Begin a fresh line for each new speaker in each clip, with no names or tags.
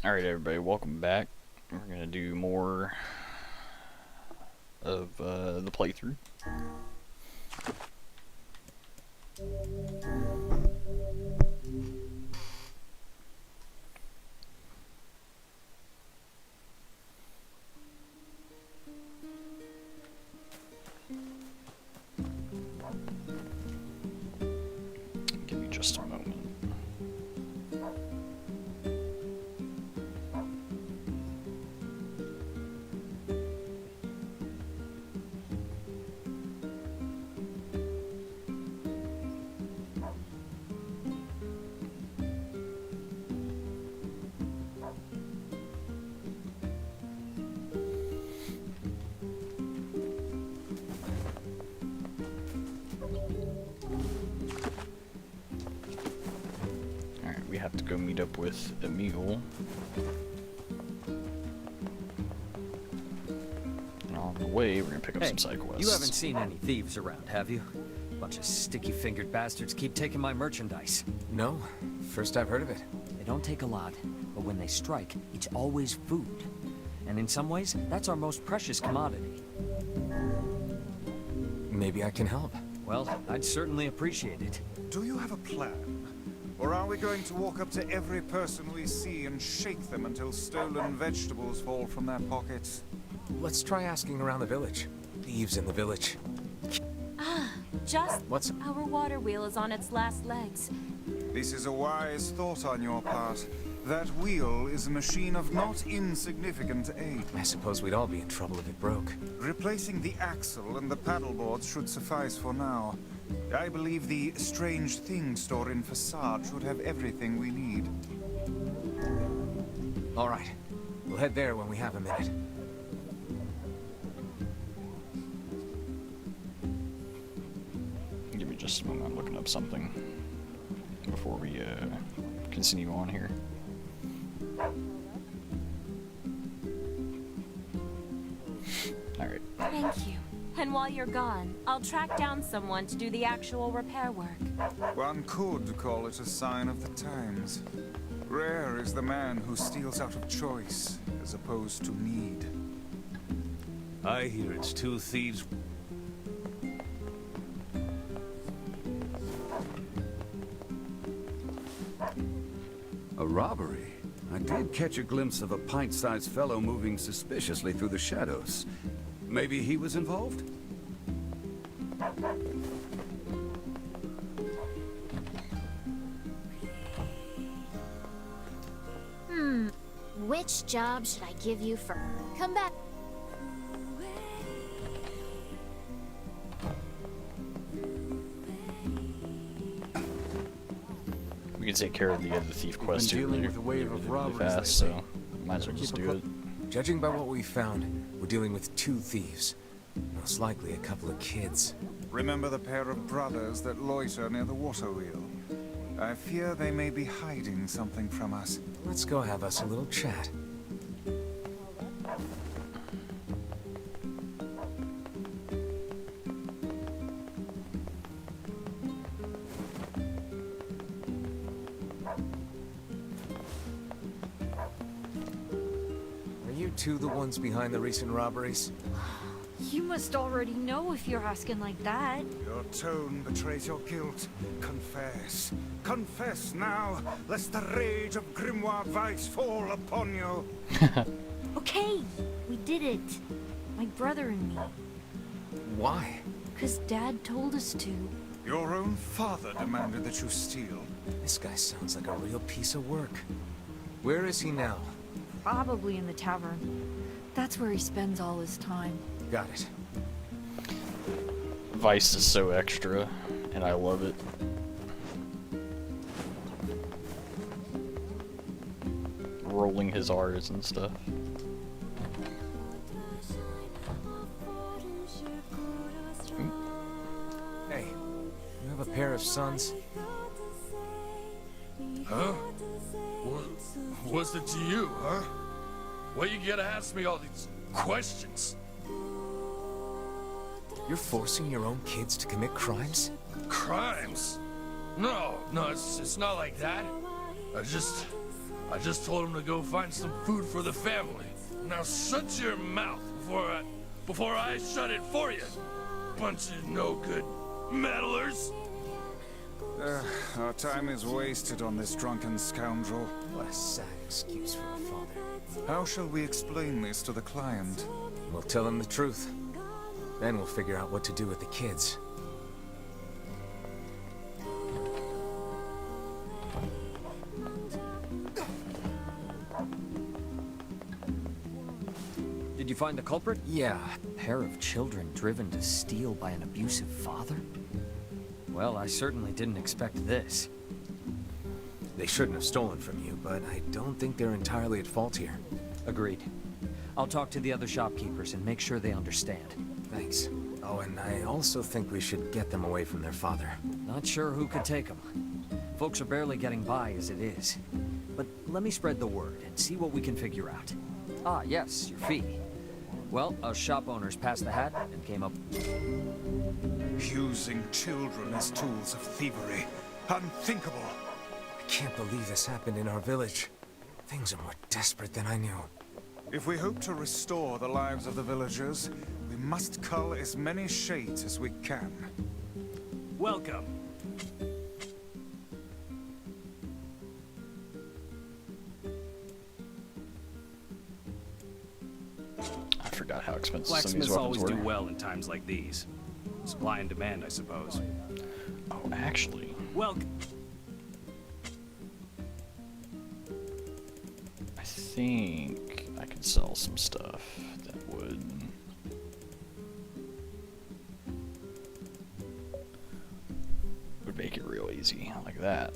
Alright everybody, welcome back. We're gonna do more of the playthrough. Give me just a moment. We have to go meet up with Emil. And on the way, we're gonna pick up some side quests.
You haven't seen any thieves around, have you? Bunch of sticky-fingered bastards keep taking my merchandise.
No, first I've heard of it.
They don't take a lot, but when they strike, it's always food. And in some ways, that's our most precious commodity.
Maybe I can help.
Well, I'd certainly appreciate it.
Do you have a plan? Or are we going to walk up to every person we see and shake them until stolen vegetables fall from their pockets?
Let's try asking around the village. Thieves in the village. What's...
Our water wheel is on its last legs.
This is a wise thought on your part. That wheel is a machine of not insignificant age.
I suppose we'd all be in trouble if it broke.
Replacing the axle and the paddleboards should suffice for now. I believe the strange thing store in Facade should have everything we need.
All right. We'll head there when we have a minute.
Give me just a moment, I'm looking up something before we continue on here. Alright.
Thank you. And while you're gone, I'll track down someone to do the actual repair work.
One could call it a sign of the times. Rare is the man who steals out of choice, as opposed to need.
I hear it's two thieves.
A robbery? I did catch a glimpse of a pint-sized fellow moving suspiciously through the shadows. Maybe he was involved?
Which job should I give you first? Come back.
We can take care of the other thief quest
We've been
too
dealing with a wave of
really
robberies
fast, so
lately.
might as well just do it.
Judging by what we found, we're dealing with two thieves. Most likely a couple of kids.
Remember the pair of brothers that loiter near the water wheel? I fear they may be hiding something from us.
Let's go have us a little chat. Are you two the ones behind the recent robberies?
You must already know if you're asking like that.
Your tone betrays your guilt. Confess. Confess now, lest the rage of Grimoire Vice fall upon you.
Okay, we did it. My brother and me.
Why?
'Cause Dad told us to.
Your own father demanded that you steal.
This guy sounds like a real piece of work. Where is he now?
Probably in the tavern. That's where he spends all his time.
Got it.
Vice is so extra, and I love it. Rolling his R's and stuff.
Hey, you have a pair of sons?
Huh? What's it to you, huh? Why you gotta ask me all these questions?
You're forcing your own kids to commit crimes?
Crimes? No, it's not like that. I just told him to go find some food for the family. Now shut your mouth before I shut it for you. Bunch of no good meddlers.
Our time is wasted on this drunken scoundrel.
What a sad excuse for a father.
How shall we explain this to the client?
We'll tell him the truth. Then we'll figure out what to do with the kids.
Did you find the culprit?
Yeah.
A pair of children driven to steal by an abusive father? Well, I certainly didn't expect this.
They shouldn't have stolen from you, but I don't think they're entirely at fault here.
Agreed. I'll talk to the other shopkeepers and make sure they understand.
Thanks. Oh, and I also think we should get them away from their father.
Not sure who could take them. Folks are barely getting by as it is. But let me spread the word and see what we can figure out. Ah, yes, your fee. Well, us shop owners passed the hat and came up...
Using children as tools of thievery. Unthinkable.
I can't believe this happened in our village. Things are more desperate than I knew.
If we hope to restore the lives of the villagers, we must cull as many shades as we can.
Welcome.
I forgot how expensive some of these
Blacksmiths
weapons
always
were.
do well in times like these. Supply and demand, I suppose.
Oh, actually,
Welcome.
I think I could sell some stuff that would make it real easy, like that.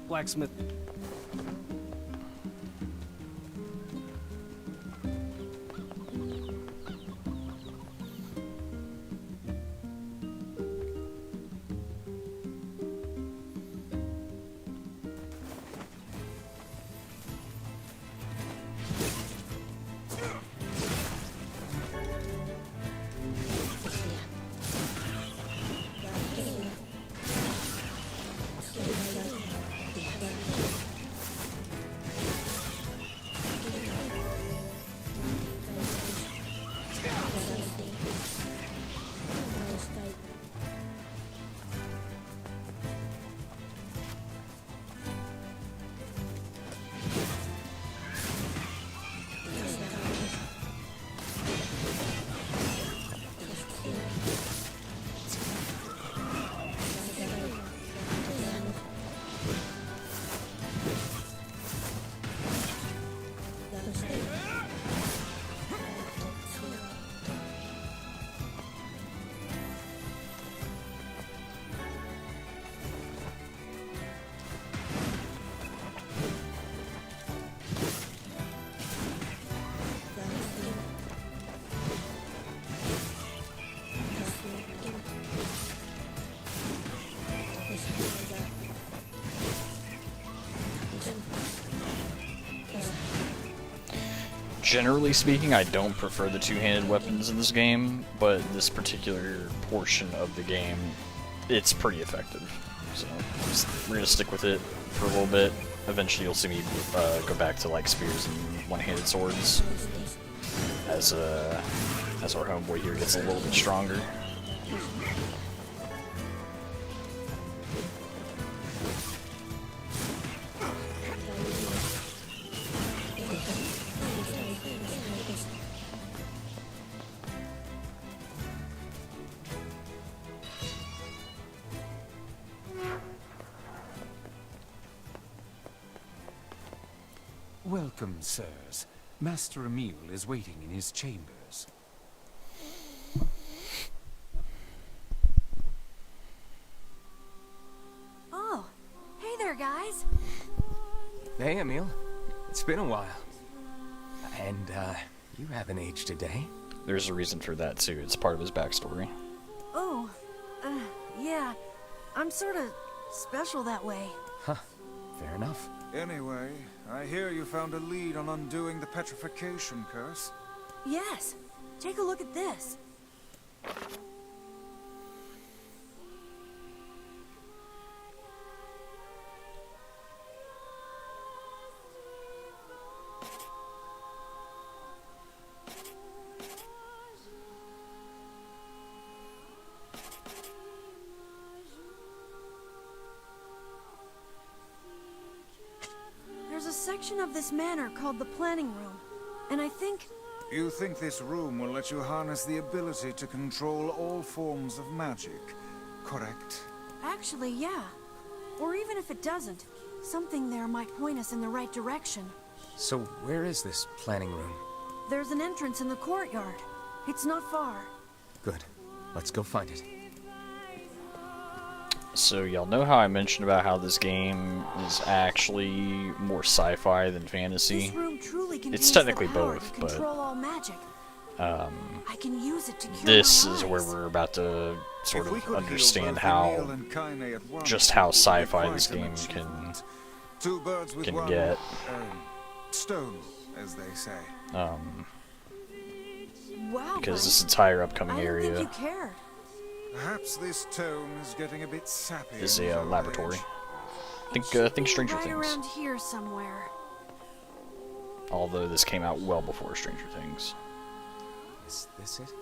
Blacksmith.
Generally speaking, I don't prefer the two-handed weapons in this game, but this particular portion of the game, it's pretty effective. So we're gonna stick with it for a little bit. Eventually, you'll see me go back to like spears and one-handed swords as our homeboy here gets a little bit stronger.
Welcome, sirs. Master Emil is waiting in his chambers.
Oh, hey there, guys.
Hey, Emil. It's been a while. And, you haven't aged a day.
There's a reason for that too. It's part of his backstory.
Oh, yeah. I'm sort of special that way.
Huh. Fair enough.
Anyway, I hear you found a lead on undoing the petrification curse.
Yes. Take a look at this. There's a section of this manor called the planning room, and I think...
You think this room will let you harness the ability to control all forms of magic, correct?
Actually, yeah. Or even if it doesn't, something there might point us in the right direction.
So where is this planning room?
There's an entrance in the courtyard. It's not far.
Good. Let's go find it.
So y'all know how I mentioned about how this game is actually more sci-fi than fantasy?
This room truly contains
It's technically
the power
both,
to
but
control all magic. I can use it to cure
this
my
is
eyes.
where we're about to sort
If we
of
could heal
understand
both
how
Emil and Kaine at once,
just how
it would be
sci-fi
quite
this
an
game can
achievement. Two birds with
can
one
get.
stone, as they say.
Wow,
because
Brent.
this entire upcoming
I didn't
area
think you cared.
Perhaps this tome is getting a bit sappy.
is
in its
a
old
laboratory.
age.
Think Stranger
Right
Things.
around here somewhere.
Although this came out well before Stranger Things.
Is this it?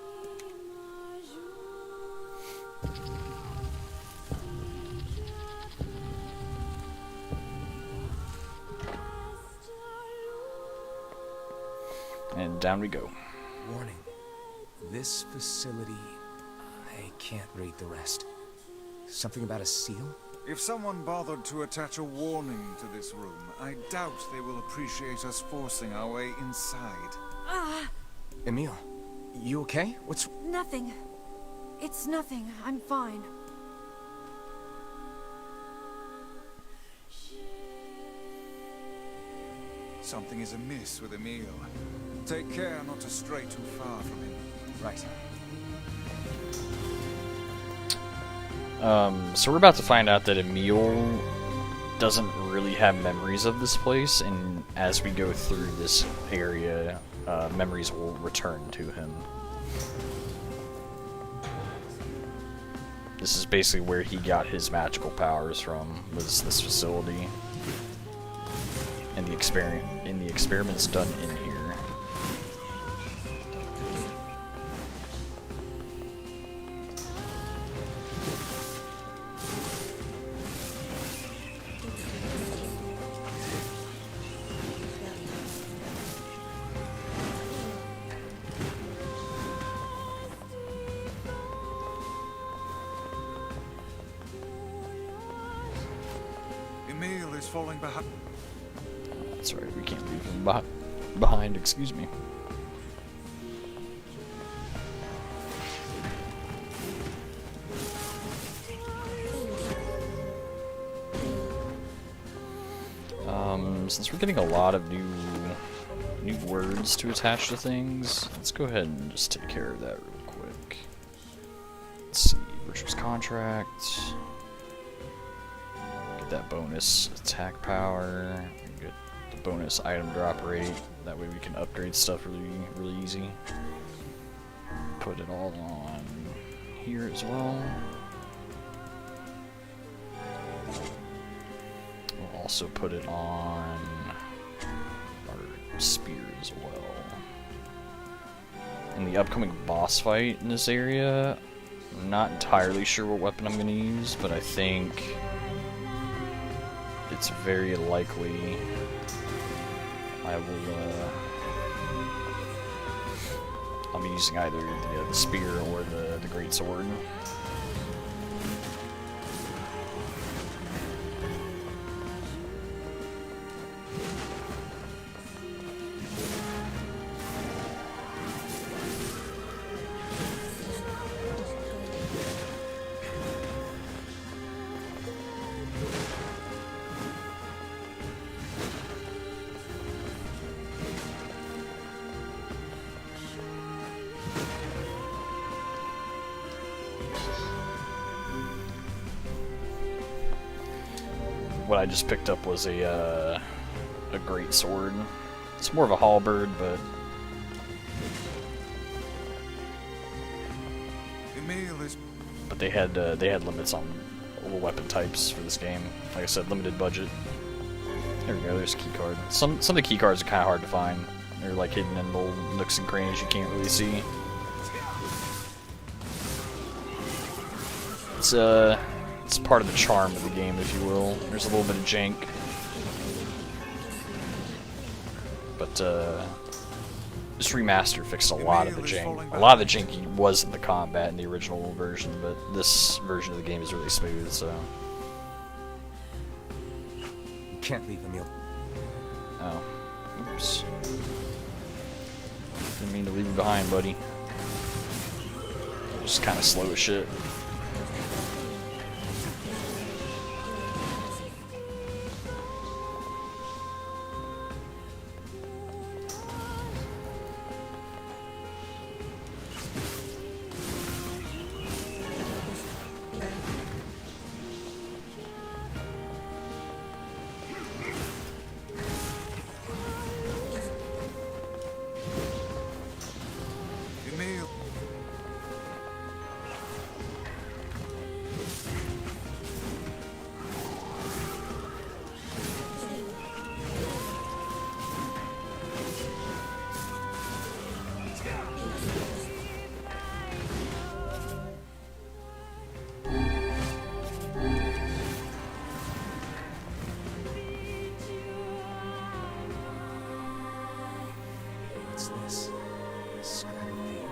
And down we go.
Warning. This facility... I can't read the rest. Something about a seal?
If someone bothered to attach a warning to this room, I doubt they will appreciate us forcing our way inside.
Emil, you okay? What's...
Nothing. It's nothing. I'm fine.
Something is amiss with Emil. Take care not to stray too far from him.
Right.
So we're about to find out that Emil doesn't really have memories of this place, and as we go through this area, memories will return to him. This is basically where he got his magical powers from, was this facility. And the experiments done in here.
Emil is falling behind.
That's right, we can't leave him behind, excuse me. Since we're getting a lot of new words to attach to things, let's go ahead and just take care of that real quick. Let's see, Virtuous Contract. Get that bonus attack power. Get the bonus item drop rate. That way we can upgrade stuff really easy. Put it all on here as well. We'll also put it on our spear as well. In the upcoming boss fight in this area, I'm not entirely sure what weapon I'm going to use, but I think it's very likely I will, I'll be using either the spear or the great sword. what I just picked up was a great sword. It's more of a halberd, but they had limits on weapon types for this game. Like I said, limited budget. There we go. There's a key card. Some of the key cards are kind of hard to find. They're like hidden in little nooks and crannies you can't really see. It's part of the charm of the game, if you will. There's a little bit of jank, but this remaster fixed a lot of the jank. A lot of the janky was in the combat in the original version, but this version of the game is really smooth. So
You can't leave, Emil.
oh, oops. Didn't mean to leave you behind, buddy. Just kind of slow as shit.
What's this? Scattered fear.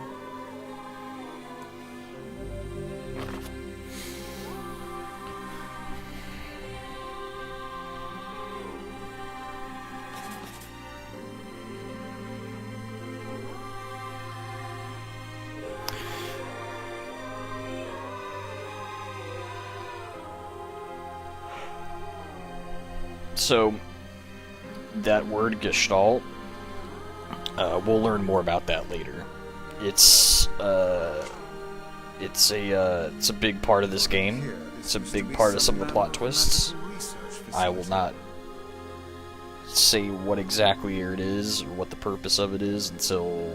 So, that word Gestalt, we'll learn more about that later. It's a big part of this game. It's a big part of some of the plot twists. I will not say what exactly it is or what the purpose of it is until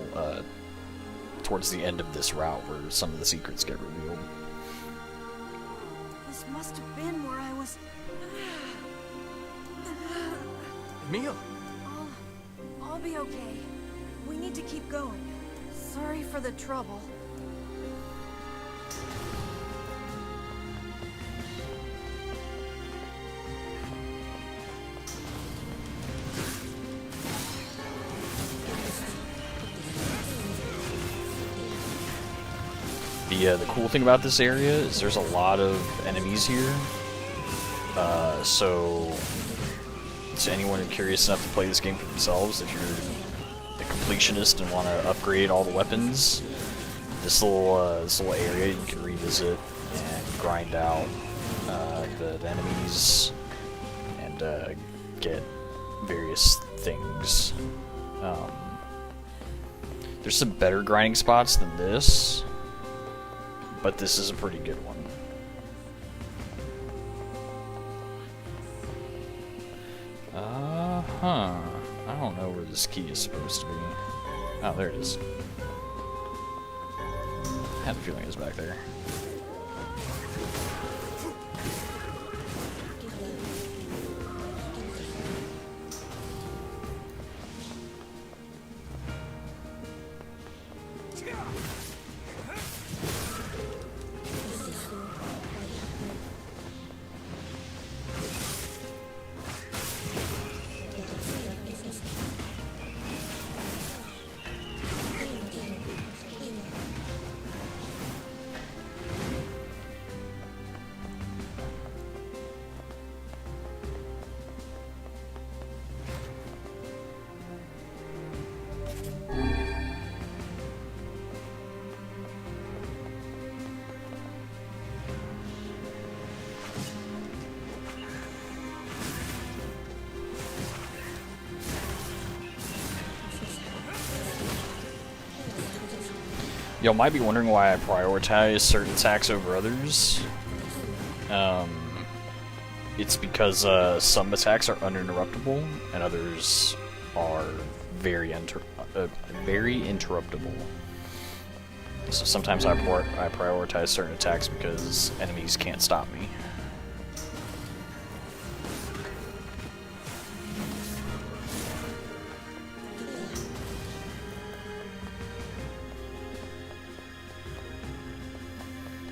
towards the end of this route, where some of the secrets get revealed.
This must have been where I was.
Emil!
I'll be okay. We need to keep going. Sorry for the trouble.
The cool thing about this area is there's a lot of enemies here. So to anyone who's curious enough to play this game for themselves, if you're a completionist and want to upgrade all the weapons, this little area you can revisit and grind out the enemies and get various things. There's some better grinding spots than this, but this is a pretty good one. I don't know where this key is supposed to be. Oh, there it is. I had a feeling it was back there. Y'all might be wondering why I prioritize certain attacks over others. it's because some attacks are uninterruptible and others are very interruptible. So sometimes I prioritize certain attacks because enemies can't stop me.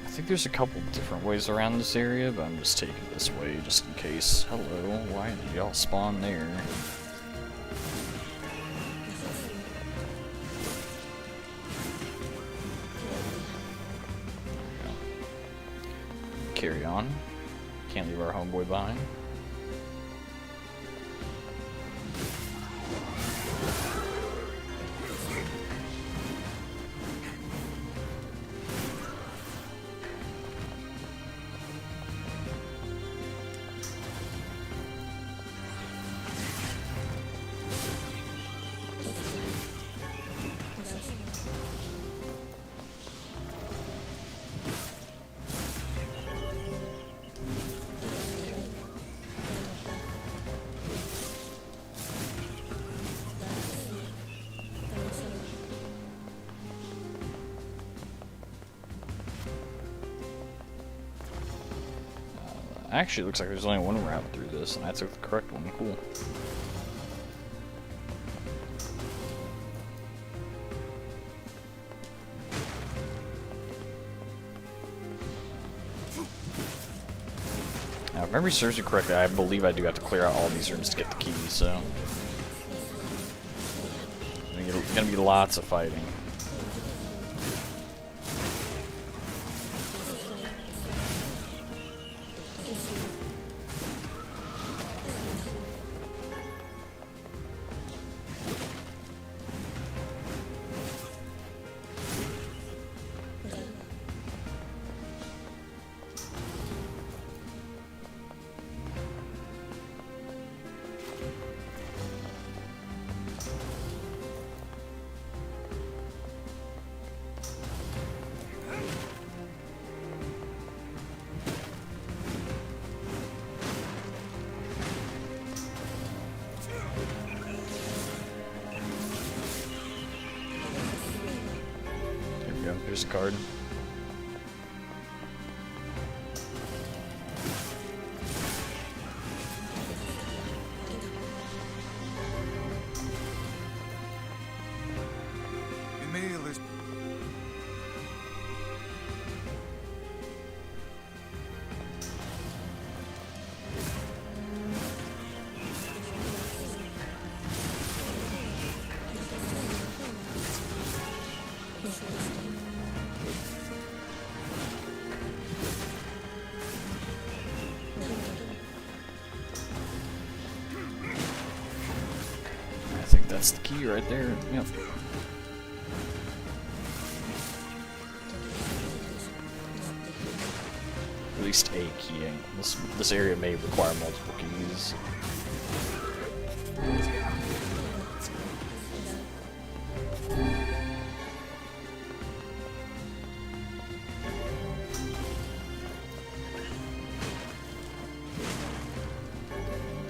I think there's a couple different ways around this area, but I'm just taking this way just in case. Hello, why did y'all spawn there? Carry on. Can't leave our homeboy behind. Actually, it looks like there's only one route through this, and I took the correct one. Cool. Now, if memory serves me correctly, I believe I do have to clear out all these rooms to get the key, so... There's gonna be lots of fighting. Here's a card.
Emil is...
I think that's the key right there. Yep. At least a key. This area may require multiple keys.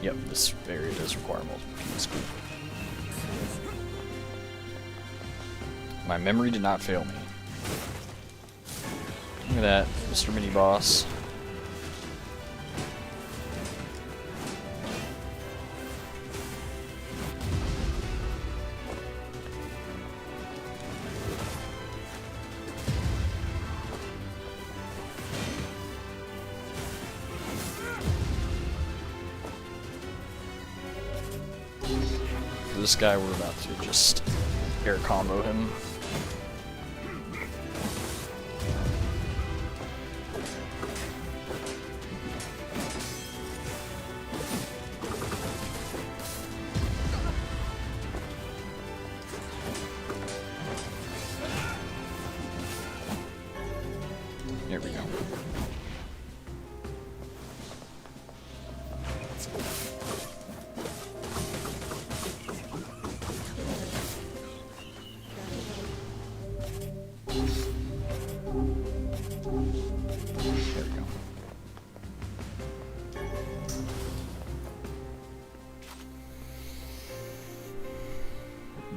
Yep, this area does require multiple keys. Cool. My memory did not fail me. Look at that, Mr. Mini Boss. This guy, we're about to just air combo him. There we go.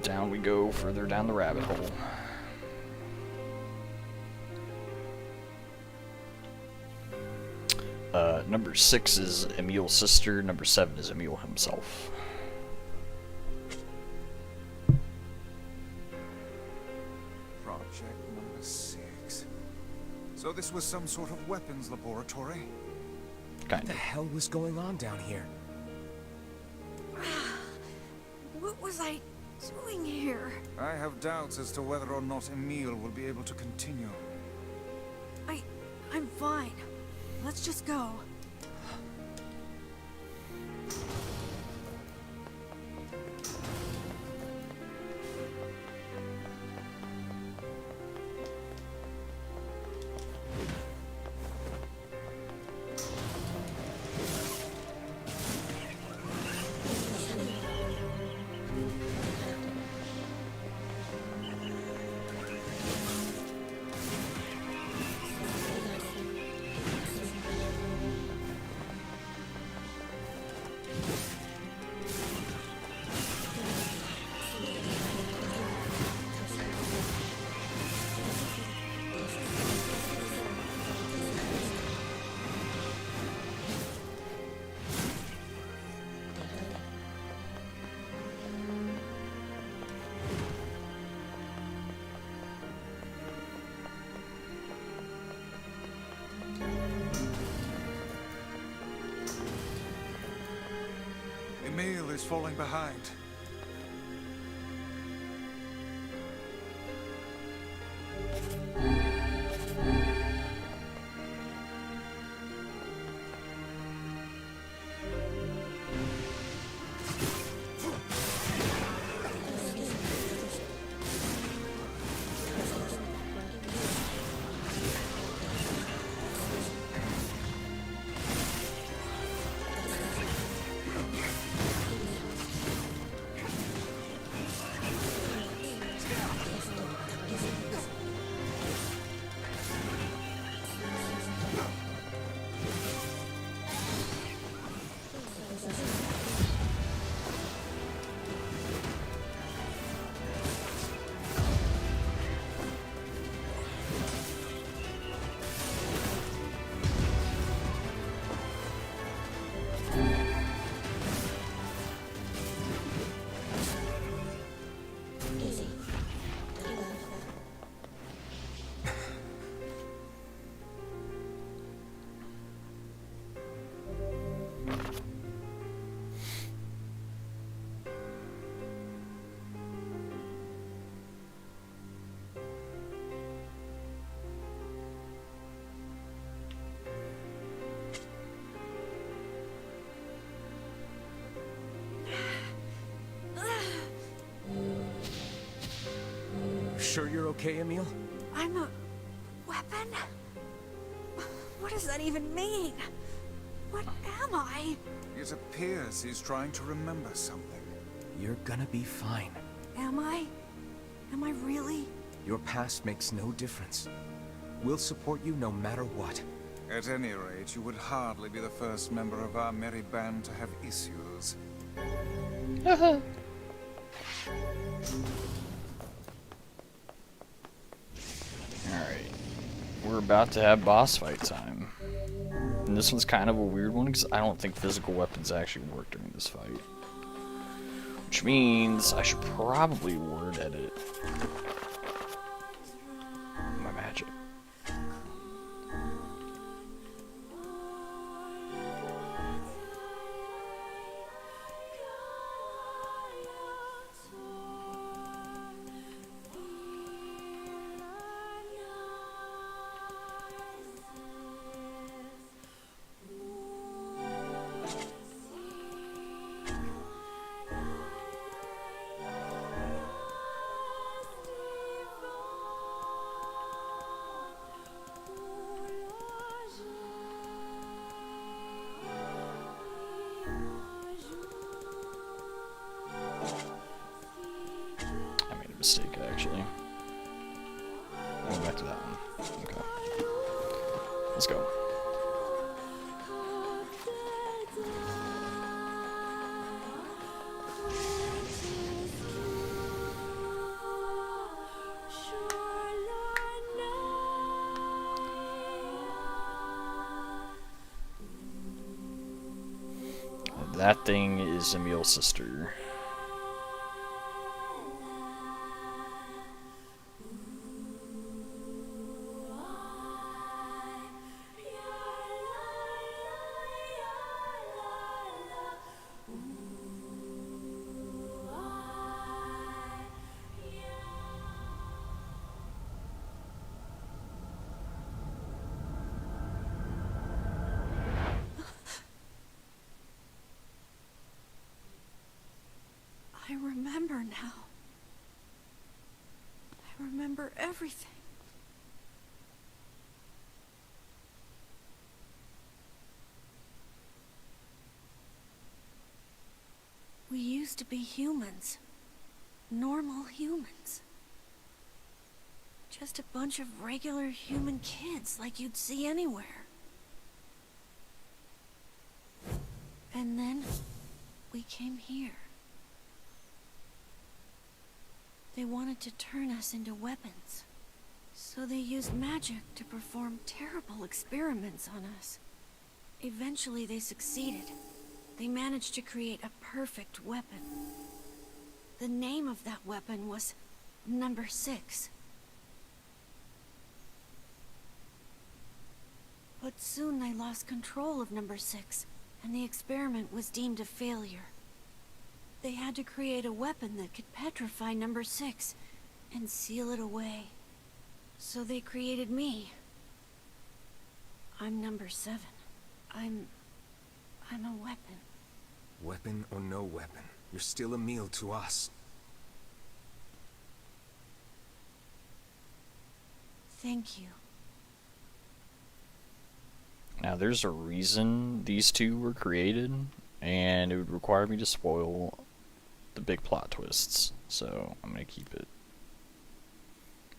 down we go, further down the rabbit hole. Number 6 is Emil's sister, number 7 is Emil himself.
Project number 6. So this was some sort of weapons laboratory?
What the hell was going on down here?
What was I doing here?
I have doubts as to whether or not Emil will be able to continue.
I'm fine. Let's just go.
Emil is falling behind.
Sure you're okay, Emil?
I'm a weapon? What does that even mean? What am I?
It appears he's trying to remember something.
You're gonna be fine.
Am I? Am I really?
Your past makes no difference. We'll support you no matter what.
At any rate, you would hardly be the first member of our merry band to have issues.
Alright, we're about to have boss fight time. And this one's kind of a weird one because I don't think physical weapons actually work during this fight. Which means I should probably word edit my magic. Mistake, actually. I'll go back to that one. Okay. Let's go. that thing is Emil's sister.
I remember now. I remember everything. We used to be humans. Normal humans. Just a bunch of regular human kids like you'd see anywhere. And then we came here. They wanted to turn us into weapons. So they used magic to perform terrible experiments on us. Eventually they succeeded. They managed to create a perfect weapon. The name of that weapon was Number 6. But soon they lost control of Number 6, and the experiment was deemed a failure. They had to create a weapon that could petrify Number 6 and seal it away. So they created me. I'm Number 7. I'm a weapon.
Weapon or no weapon, you're still a meal to us.
Thank you.
Now, there's a reason these two were created, and it would require me to spoil the big plot twists, so I'm gonna keep it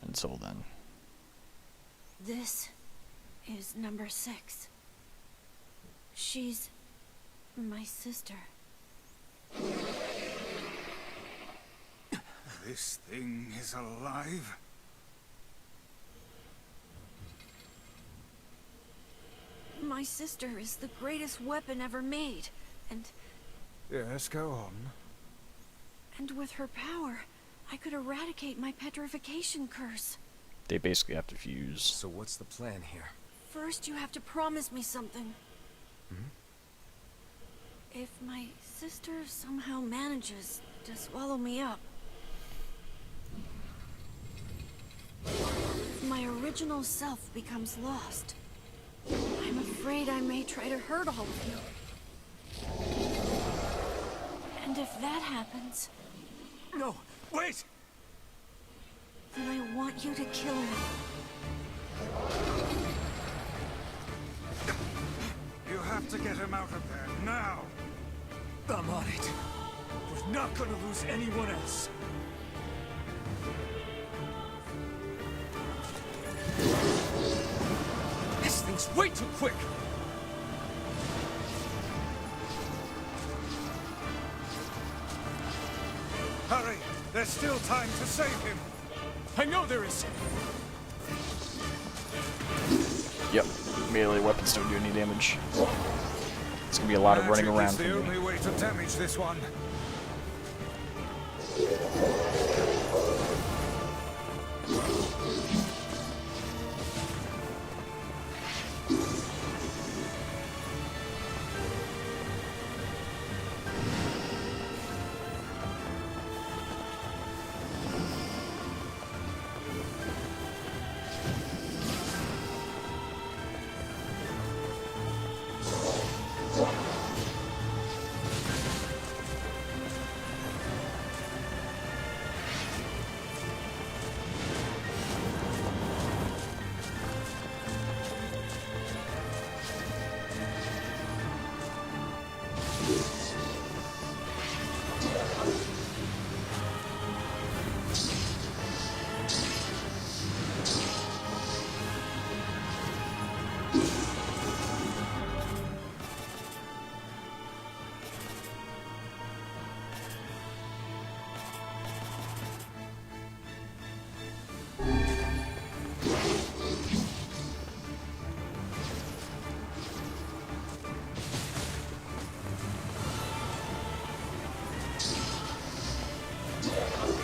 until then.
This is Number 6. She's my sister.
This thing is alive?
My sister is the greatest weapon ever made, and
Yes, go on.
with her power, I could eradicate my petrification curse.
They basically have to fuse.
So what's the plan here?
First, you have to promise me something. If my sister somehow manages to swallow me up, if my original self becomes lost, I'm afraid I may try to hurt all of you. And if that happens,
No, wait!
then I want you to kill me.
You have to get him out of there, now!
I'm on it. We're not gonna lose anyone else. This thing's way too quick!
Hurry! There's still time to save him!
I know there is!
Yep, melee weapons don't do any damage. It's gonna be a lot of running
Magic
around
is
for
the
me.
only way to damage this one.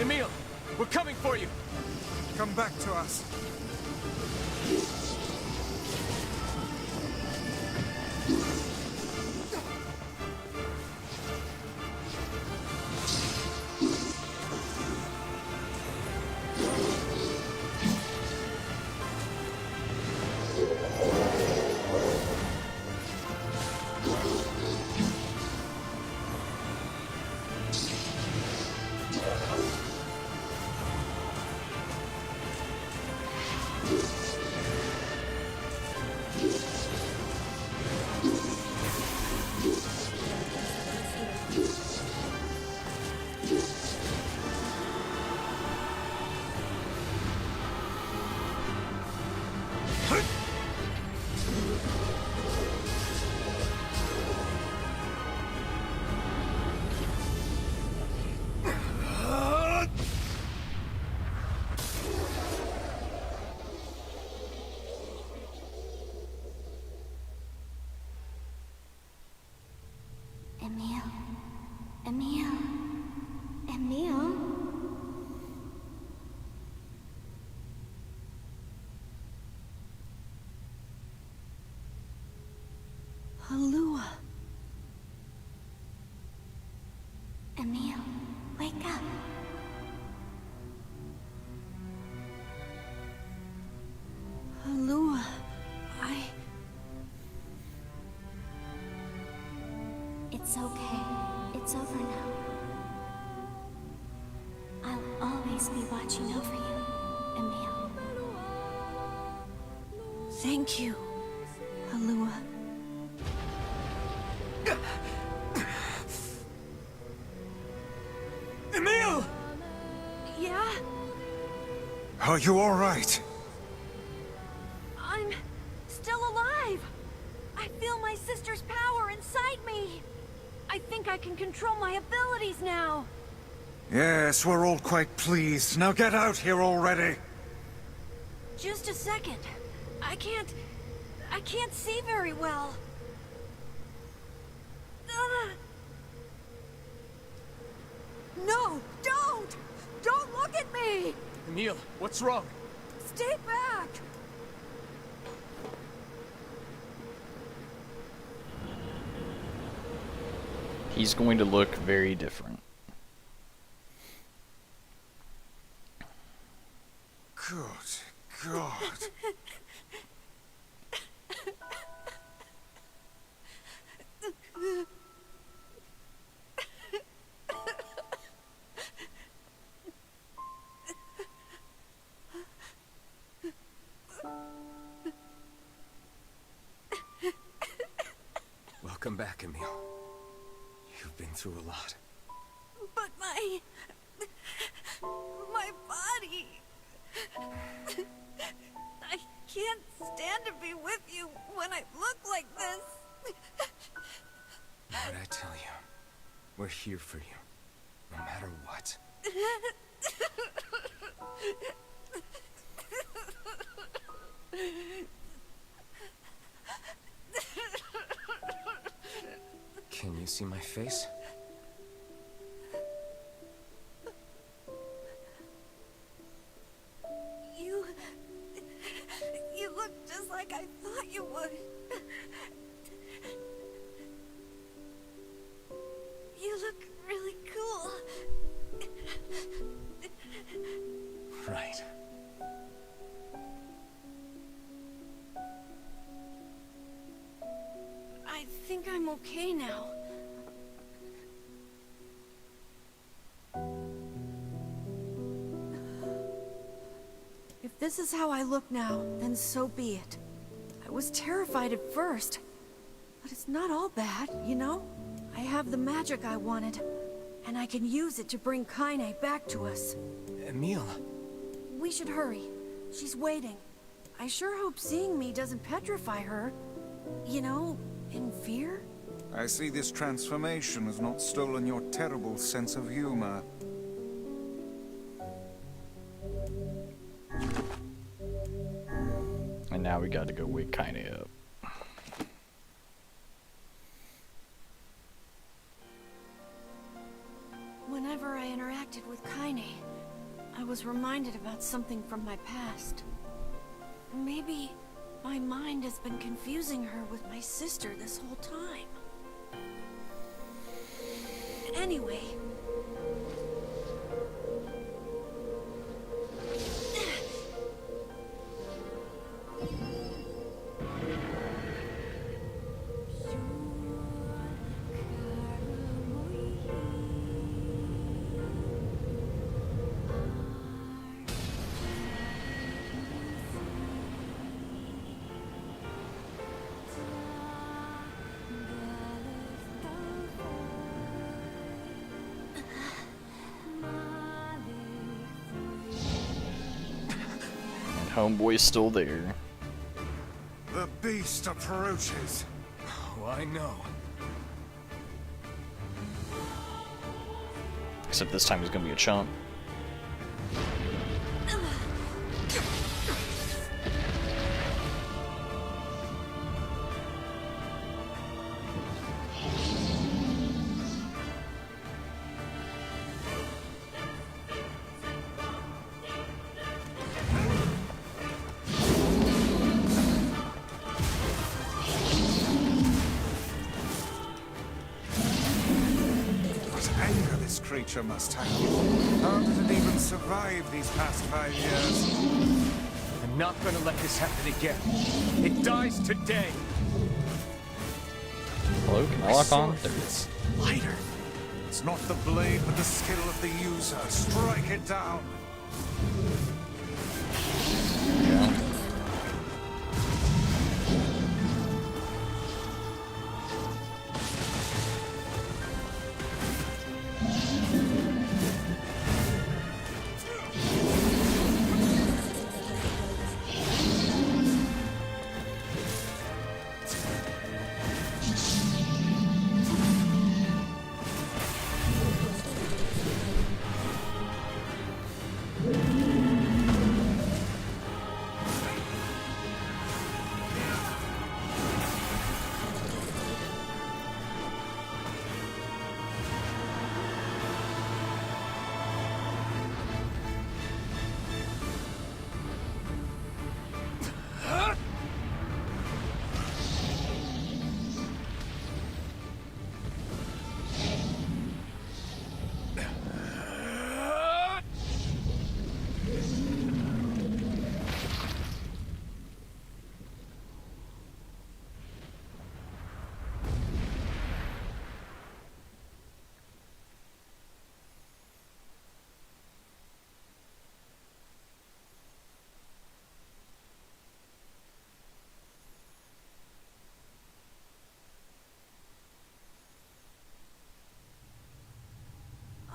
Emil, we're coming for you!
Come back to us.
Emil. Emil. Emil.
Halua.
Emil, wake up.
Halua.
It's okay. It's over now. I'll always be watching over you, Emil.
Thank you, Halua.
Emil!
Yeah?
Are you all right?
I'm still alive! I feel my sister's power inside me! I think I can control my abilities now!
Yes, we're all quite pleased. Now get out here already!
Just a second. I can't see very well. No! Don't! Don't look at me!
Emil, what's wrong?
Stay back!
He's going to look very different.
Good God.
Welcome back, Emil. You've been through a lot.
But my body... I can't stand to be with you when I look like this.
What I tell you, we're here for you, no matter what. Can you see my face?
You look just like I thought you would. You look really cool.
Right.
I think I'm okay now. If this is how I look now, then so be it. I was terrified at first, but it's not all bad, you know? I have the magic I wanted, and I can use it to bring Kaine back to us.
Emil.
We should hurry. She's waiting. I sure hope seeing me doesn't petrify her. You know, in fear?
I see this transformation has not stolen your terrible sense of humor.
And now we got to go wake Kaine up.
When Whenever I interacted with Kaine, I was reminded about something from my past. Maybe my mind has been confusing her with my sister this whole time. Anyway...
Homeboy's still there.
The beast approaches.
Oh, I know.
Except this time he's gonna be a chump.
Creature must have. How did it even survive these past 5 years?
I'm not gonna let this happen again. It dies today.
Hello, can I lock on? There it is.
Lighter.
It's not the blade, but the skill of the user. Strike it down.
Yeah.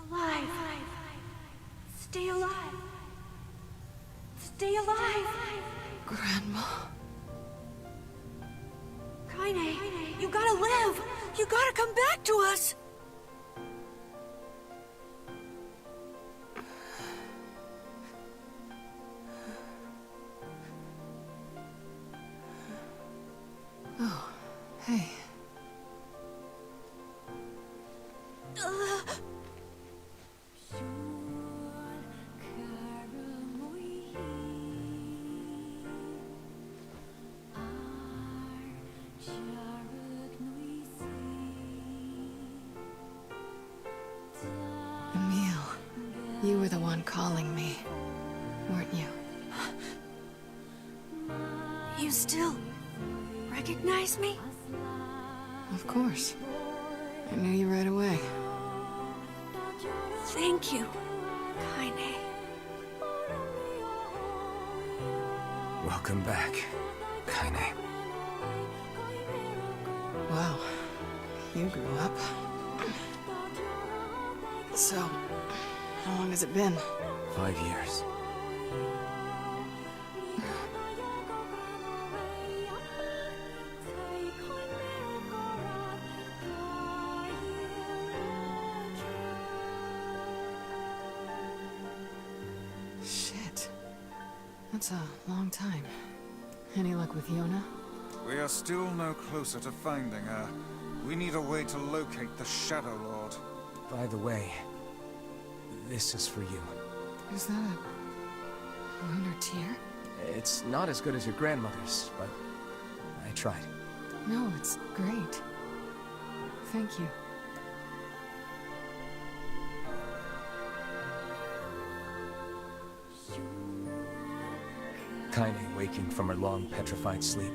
Alive. Stay alive. Stay alive. Grandma. Kaine, you gotta live. You gotta come back to us.
Oh, hey. You were the one calling me, weren't you?
You still recognize me?
Of course. I knew you right away.
Thank you, Kaine.
Welcome back, Kaine.
Wow, you grew up. So, how long has it been?
5 years.
Shit. That's a long time. Any luck with Yona?
We are still no closer to finding her. We need a way to locate the Shadow Lord.
By the way, This is for you.
Is that a lunar tear?
It's not as good as your grandmother's, but I tried.
No, it's great. Thank you.
Kaine waking from her long petrified sleep.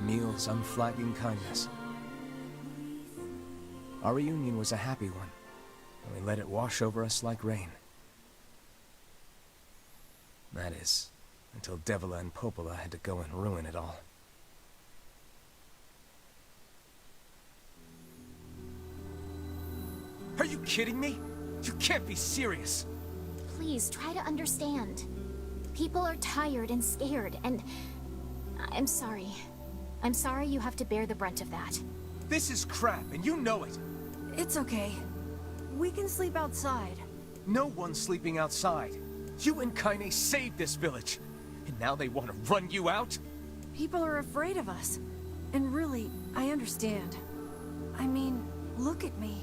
Emil's unflagging kindness. Our reunion was a happy one, and we let it wash over us like rain. That is, until Devila and Popola had to go and ruin it all. Are you kidding me? You can't be serious!
Please, try to understand. People are tired and scared, and... I'm sorry. I'm sorry you have to bear the brunt of that.
This is crap, and you know it!
It's okay. We can sleep outside.
No one's sleeping outside. You and Kaine saved this village, and now they want to run you out?
People are afraid of us. And really, I understand. I mean, look at me.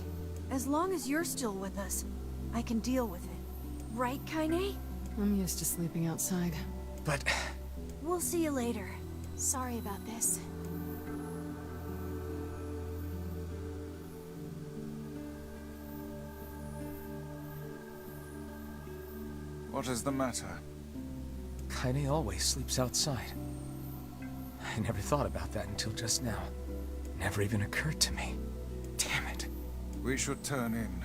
As long as you're still with us, I can deal with it. Right, Kaine?
I'm used to sleeping outside.
But...
We'll see you later.
Sorry about this.
What is the matter?
Kaine always sleeps outside. I never thought about that until just now. Never even occurred to me. Damn it.
We should turn in.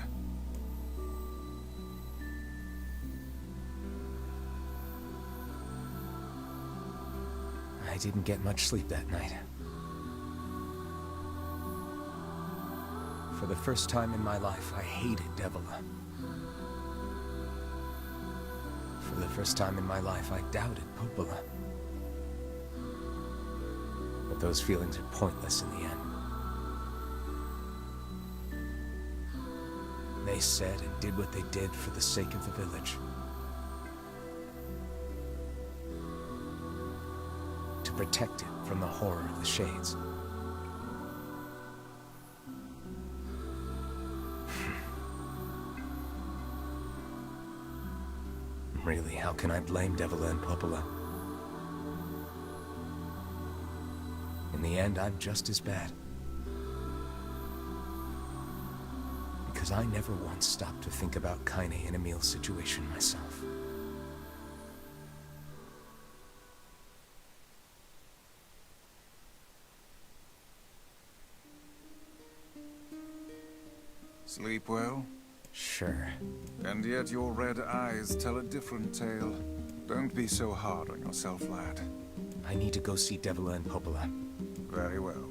I didn't get much sleep that night. For the first time in my life, I hated Devila. For the first time in my life, I doubted Popola. But those feelings are pointless in the end. They said and did what they did for the sake of the village. To protect it from the horror of the Shades. Really, how can I blame Devila and Popola? In the end, I'm just as bad. Because I never once stopped to think about Kaine and Emil's situation myself.
Sleep well?
Sure.
And yet your red eyes tell a different tale. Don't be so hard on yourself, lad.
I need to go see Devila and Popola.
Very well.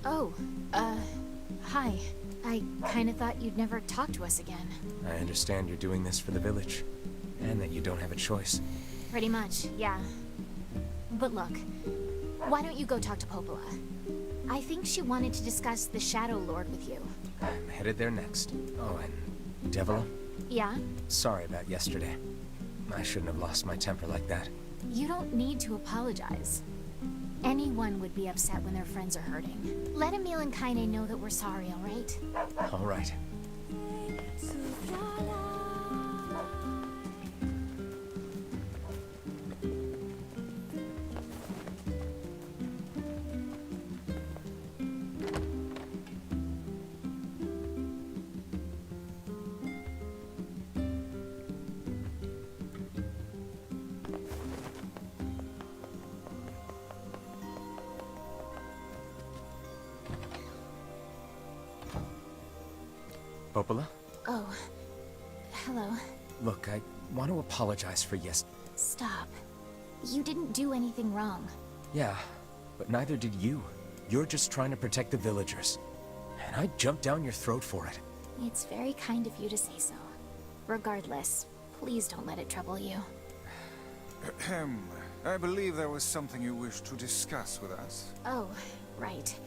Oh, hi. I kinda thought you'd never talk to us again.
I understand you're doing this for the village, and that you don't have a choice.
Pretty much, yeah. But look, why don't you go talk to Popola? I think she wanted to discuss the Shadow Lord with you.
I'm headed there next. Oh, and Devila?
Yeah?
Sorry about yesterday. I shouldn't have lost my temper like that.
You don't need to apologize. Anyone would be upset when their friends are hurting. Let Emil and Kaine know that we're sorry, alright?
Alright. Popola?
Oh. Hello.
Look, I want to apologize for
Stop. You didn't do anything wrong.
Yeah, but neither did you. You're just trying to protect the villagers. And I jumped down your throat for it.
It's very kind of you to say so. Regardless, please don't let it trouble you.
Ahem. I believe there was something you wished to discuss with us.
Oh, right.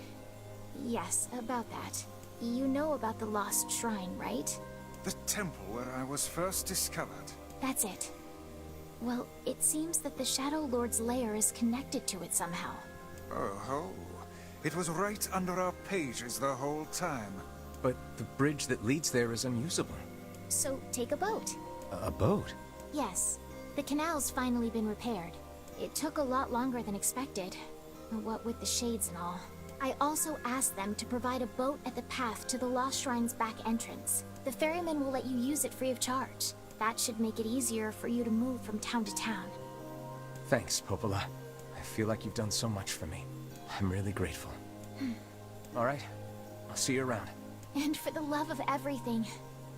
Yes, about that. You know about the lost shrine, right?
The temple where I was first discovered.
That's it. Well, it seems that the Shadow Lord's lair is connected to it somehow.
Oh, it was right under our pages the whole time.
But the bridge that leads there is unusable.
So, take a boat.
A boat?
Yes. The canal's finally been repaired. It took a lot longer than expected. What with the shades and all. I also asked them to provide a boat at the path to the Lost Shrine's back entrance. The ferryman will let you use it free of charge. That should make it easier for you to move from town to town.
Thanks, Popola. I feel like you've done so much for me. I'm really grateful. All right, I'll see you around.
And for the love of everything,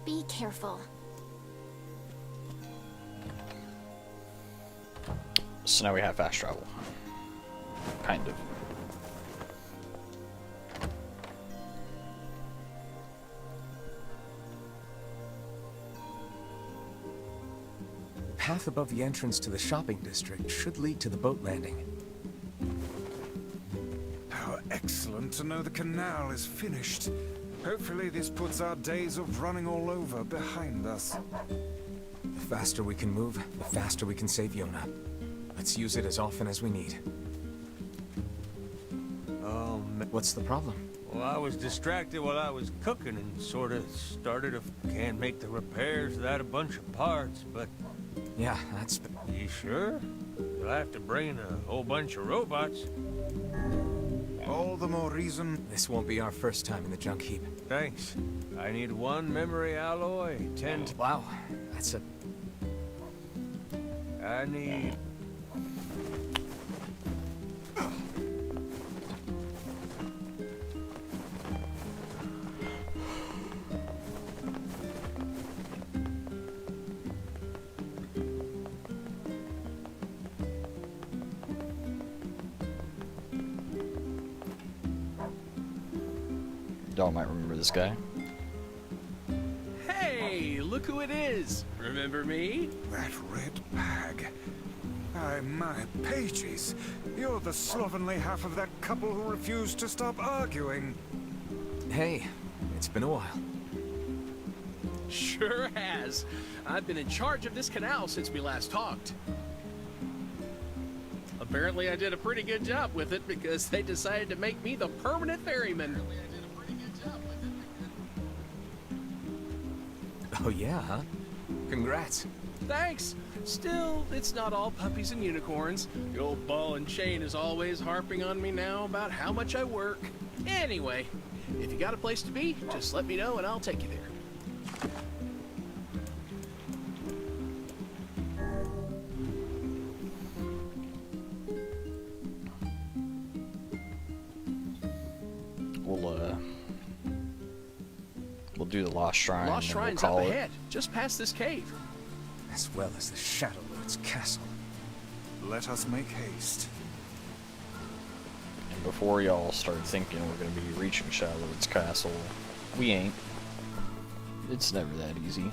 be careful.
So now we have fast travel. Kind of.
The path above the entrance to the shopping district should lead to the boat landing.
How excellent to know the canal is finished. Hopefully this puts our days of running all over behind us.
The faster we can move, the faster we can save Yona. Let's use it as often as we need. What's the problem?
Well, I was distracted while I was cooking and sort of started to can't make the repairs without a bunch of parts, but...
Yeah, that's...
You sure? You'll have to bring in a whole bunch of robots.
All the more reason...
This won't be our first time in the junk heap.
Thanks. I need 1 memory alloy, 10...
Wow, that's a...
I need...
Y'all might remember this guy.
Hey, look who it is! Remember me?
That red bag. My pages. You're the slovenly half of that couple who refused to stop arguing.
Hey, it's been a while.
Sure has. I've been in charge of this canal since we last talked. Apparently I did a pretty good job with it because they decided to make me the permanent ferryman.
Oh yeah, huh? Congrats.
Thanks. Still, it's not all puppies and unicorns. The old ball and chain is always harping on me now about how much I work. Anyway, if you got a place to be, just let me know and I'll take you there.
We'll do the Lost Shrine.
Lost Shrine's up ahead, just past this cave.
As well as the Shadow Lord's castle.
Let us make haste.
And before y'all start thinking we're going to be reaching Shadow Lord's castle, we ain't. It's never that easy.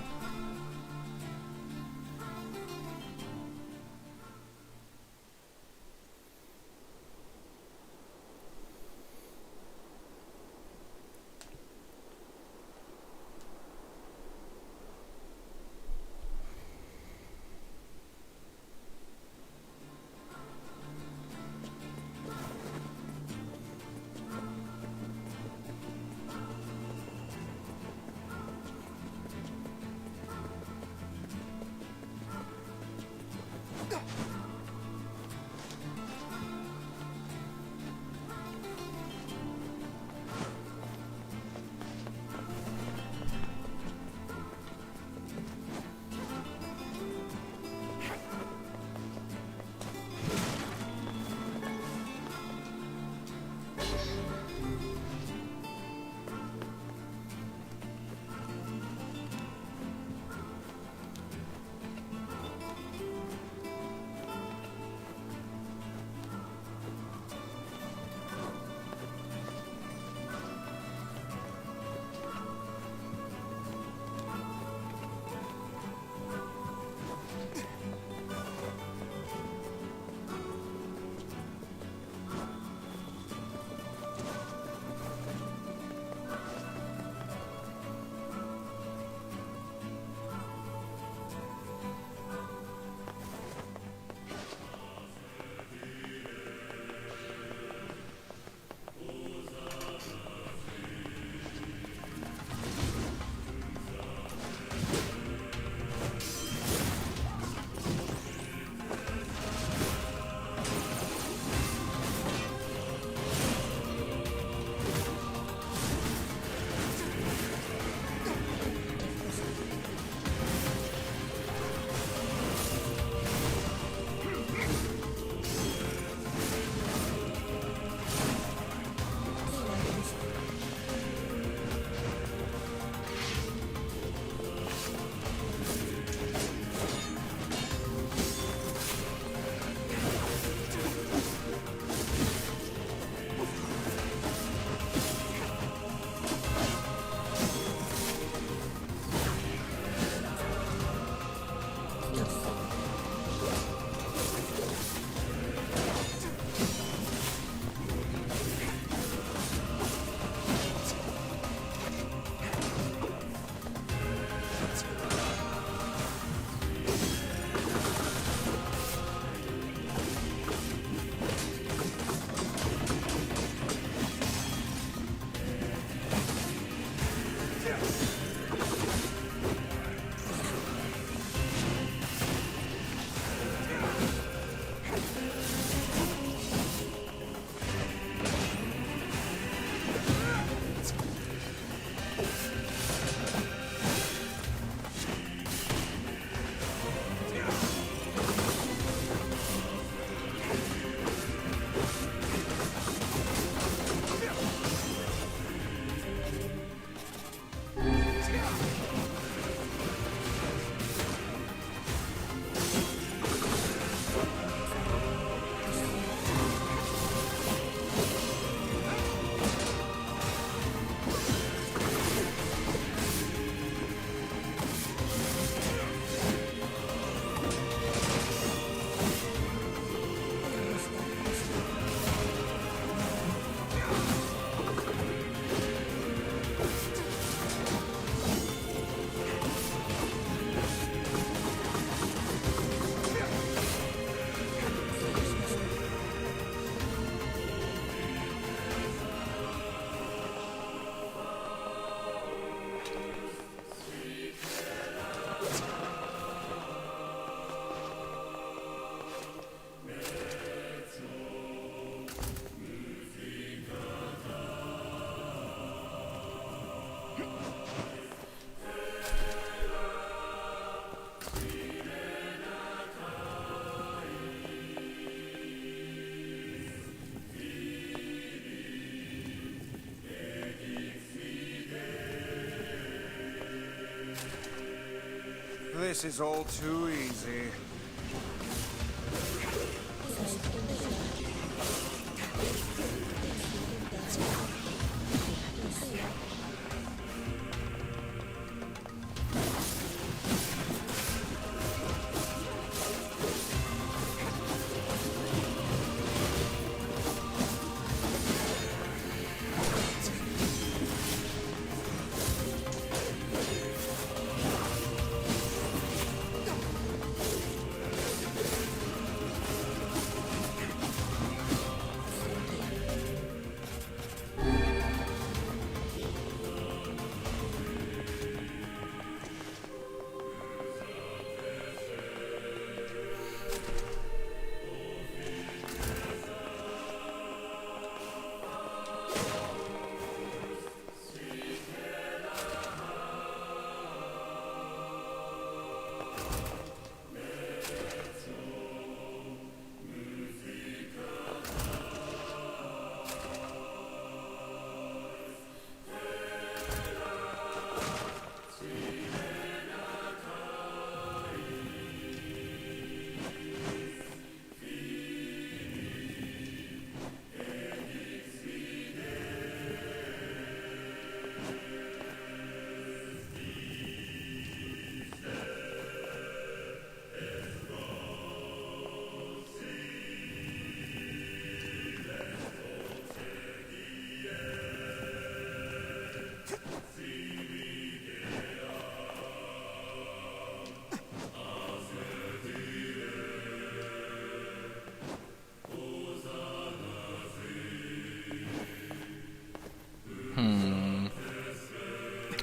This is all too easy.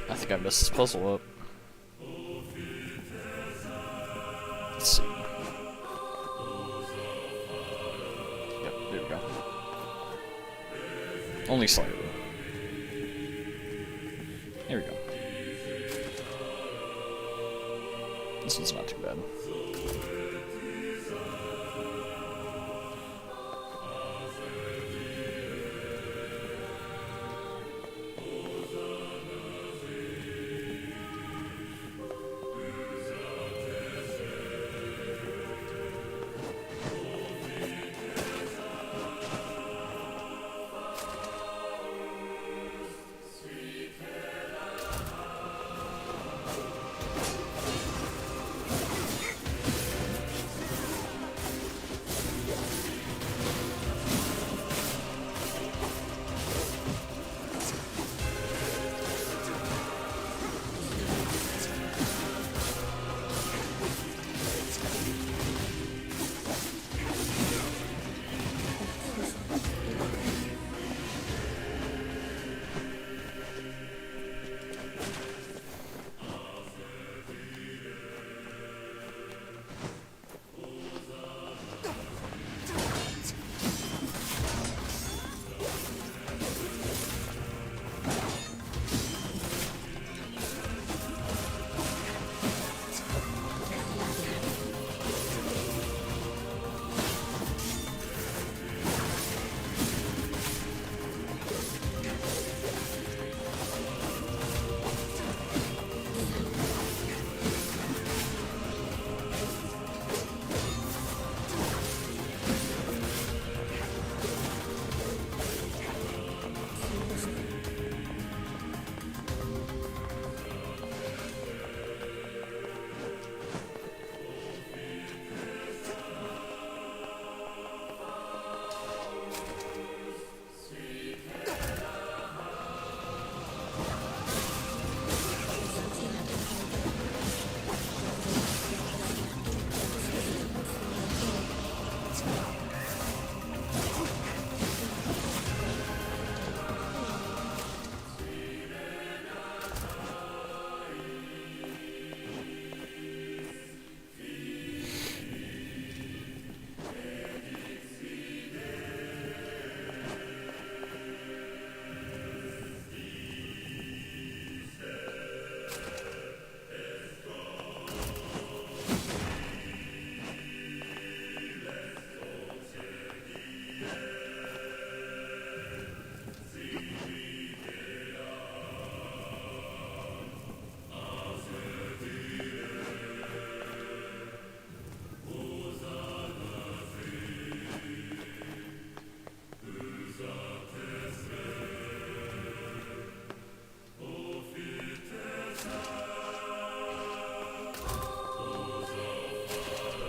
I think I messed this puzzle up. Let's see. Yep, there we go. Only slightly. There we go. This one's not too bad.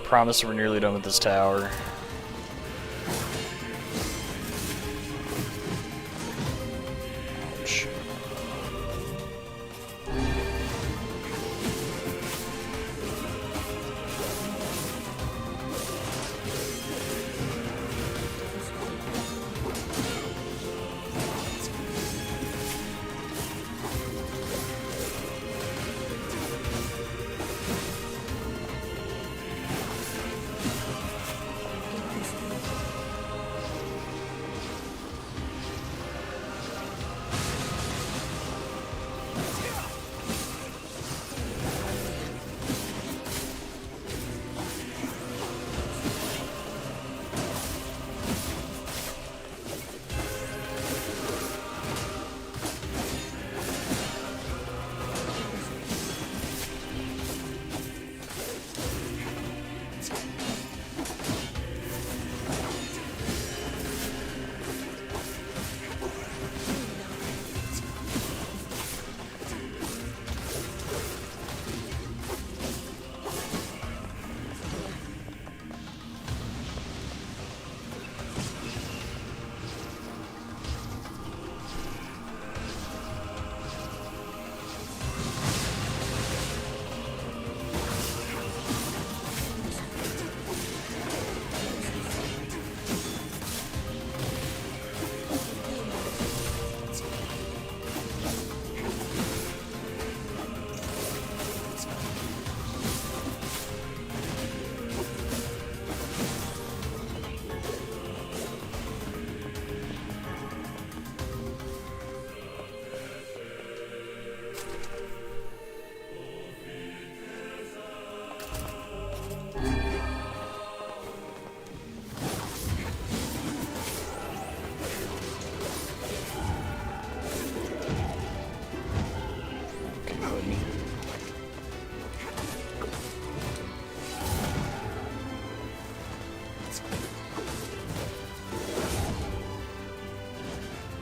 promise we're nearly done with this tower. Ouch.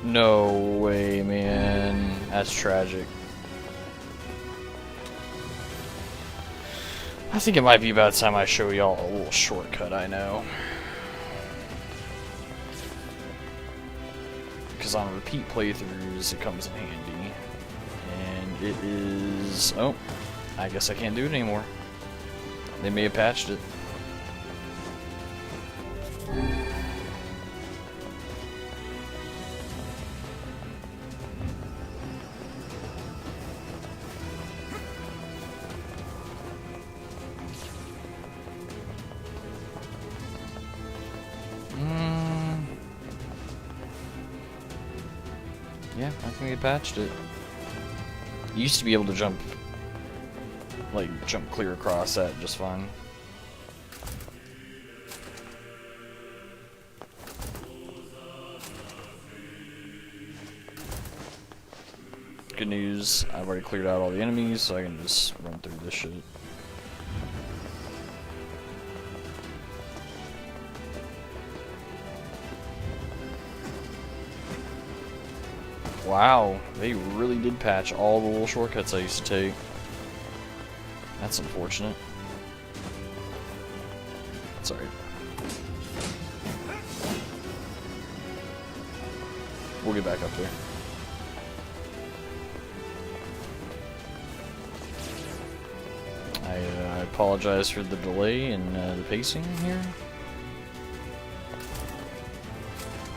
No way, man. That's tragic. I think it might be about time I show y'all a little shortcut I know. Because on repeat playthroughs, it comes in handy. And it is... oh, I guess I can't do it anymore. They may have patched it. Yeah, I think they patched it. You used to be able to jump clear across that just fine. Good news, I've already cleared out all the enemies, so I can just run through this shit. Wow, they really did patch all the little shortcuts I used to take. That's unfortunate. Sorry. We'll get back up there. I apologize for the delay in the pacing here.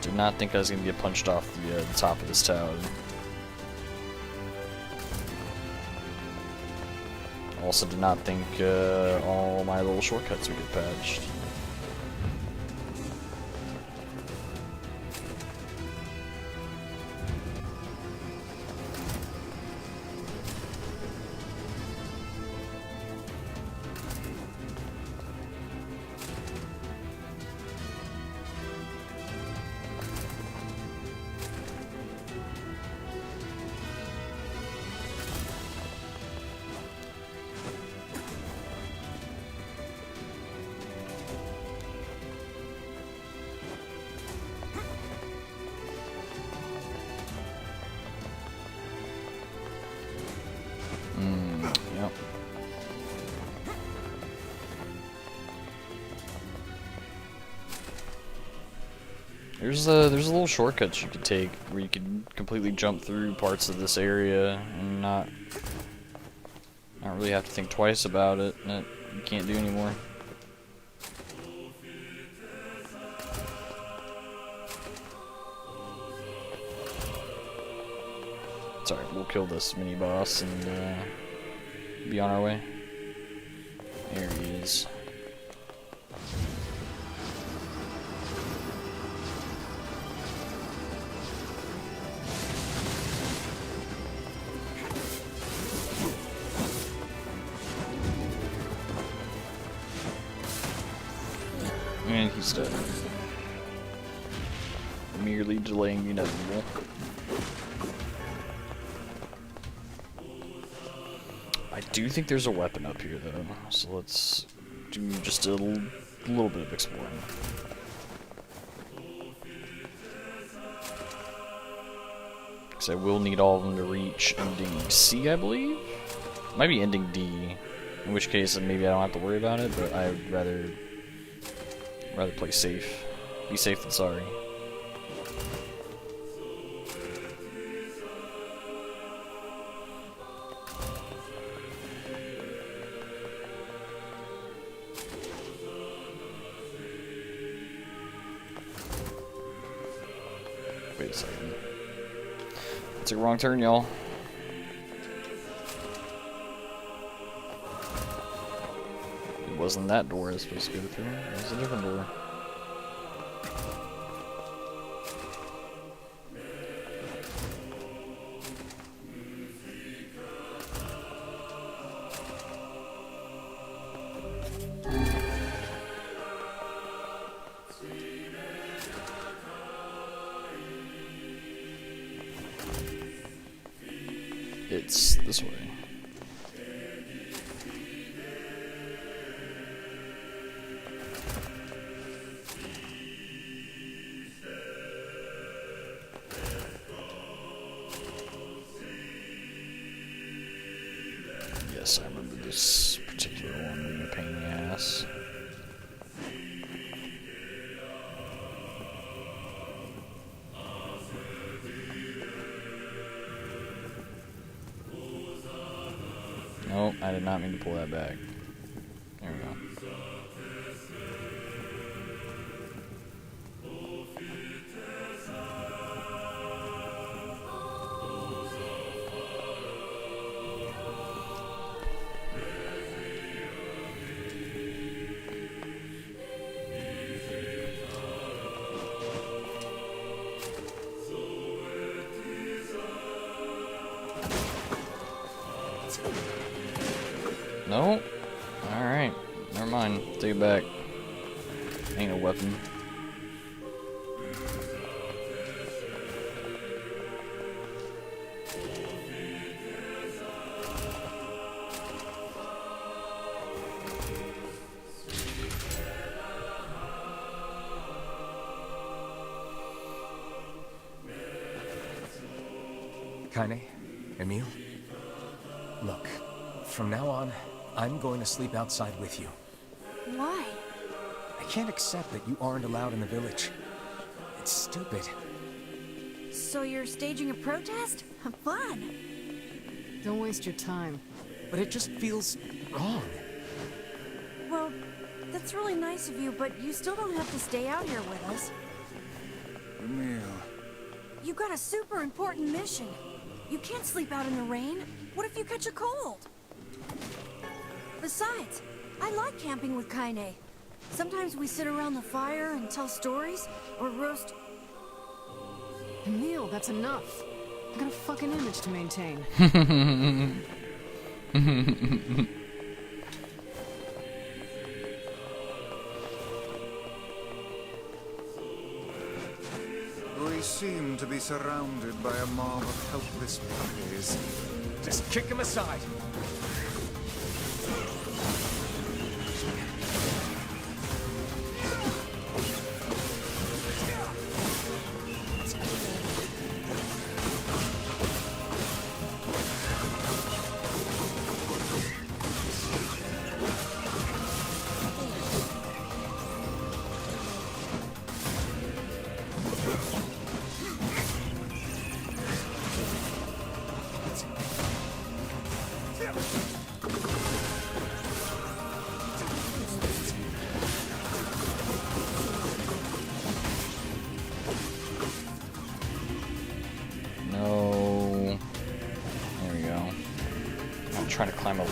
Did not think I was going to get punched off the top of this tower. Also did not think all my little shortcuts would get patched. There's a little shortcuts you could take where you could completely jump through parts of this area and not really have to think twice about it. That you can't do anymore. Sorry, we'll kill this mini boss and be on our way. There he is. And he's dead. Merely delaying the inevitable. I do think there's a weapon up here though, so let's do just a little bit of exploring. Because I will need all of them to reach ending C, I believe? Might be ending D, in which case maybe I don't have to worry about it, but I'd rather play safe. Be safe than sorry. Wait a second. I took a wrong turn, y'all. It wasn't that door I was supposed to go through. It was a different door. It's this way. Yes, I remember this particular one being a pain in the ass. Nope, I did not mean to pull that back. There we go. No? Alright. Never mind. Take it back. Ain't a weapon.
Kaine? Emil? Look, from now on, I'm going to sleep outside with you.
Why?
I can't accept that you aren't allowed in the village. It's stupid.
So you're staging a protest? Fun!
Don't waste your time.
But it just feels wrong.
Well, that's really nice of you, but you still don't have to stay out here with us.
Emil.
You got a super important mission. You can't sleep out in the rain. What if you catch a cold? Besides, I like camping with Kaine. Sometimes we sit around the fire and tell stories, or roast...
Emil, that's enough. I got a fucking image to maintain.
We seem to be surrounded by a mob of helpless puppies.
Just kick him aside.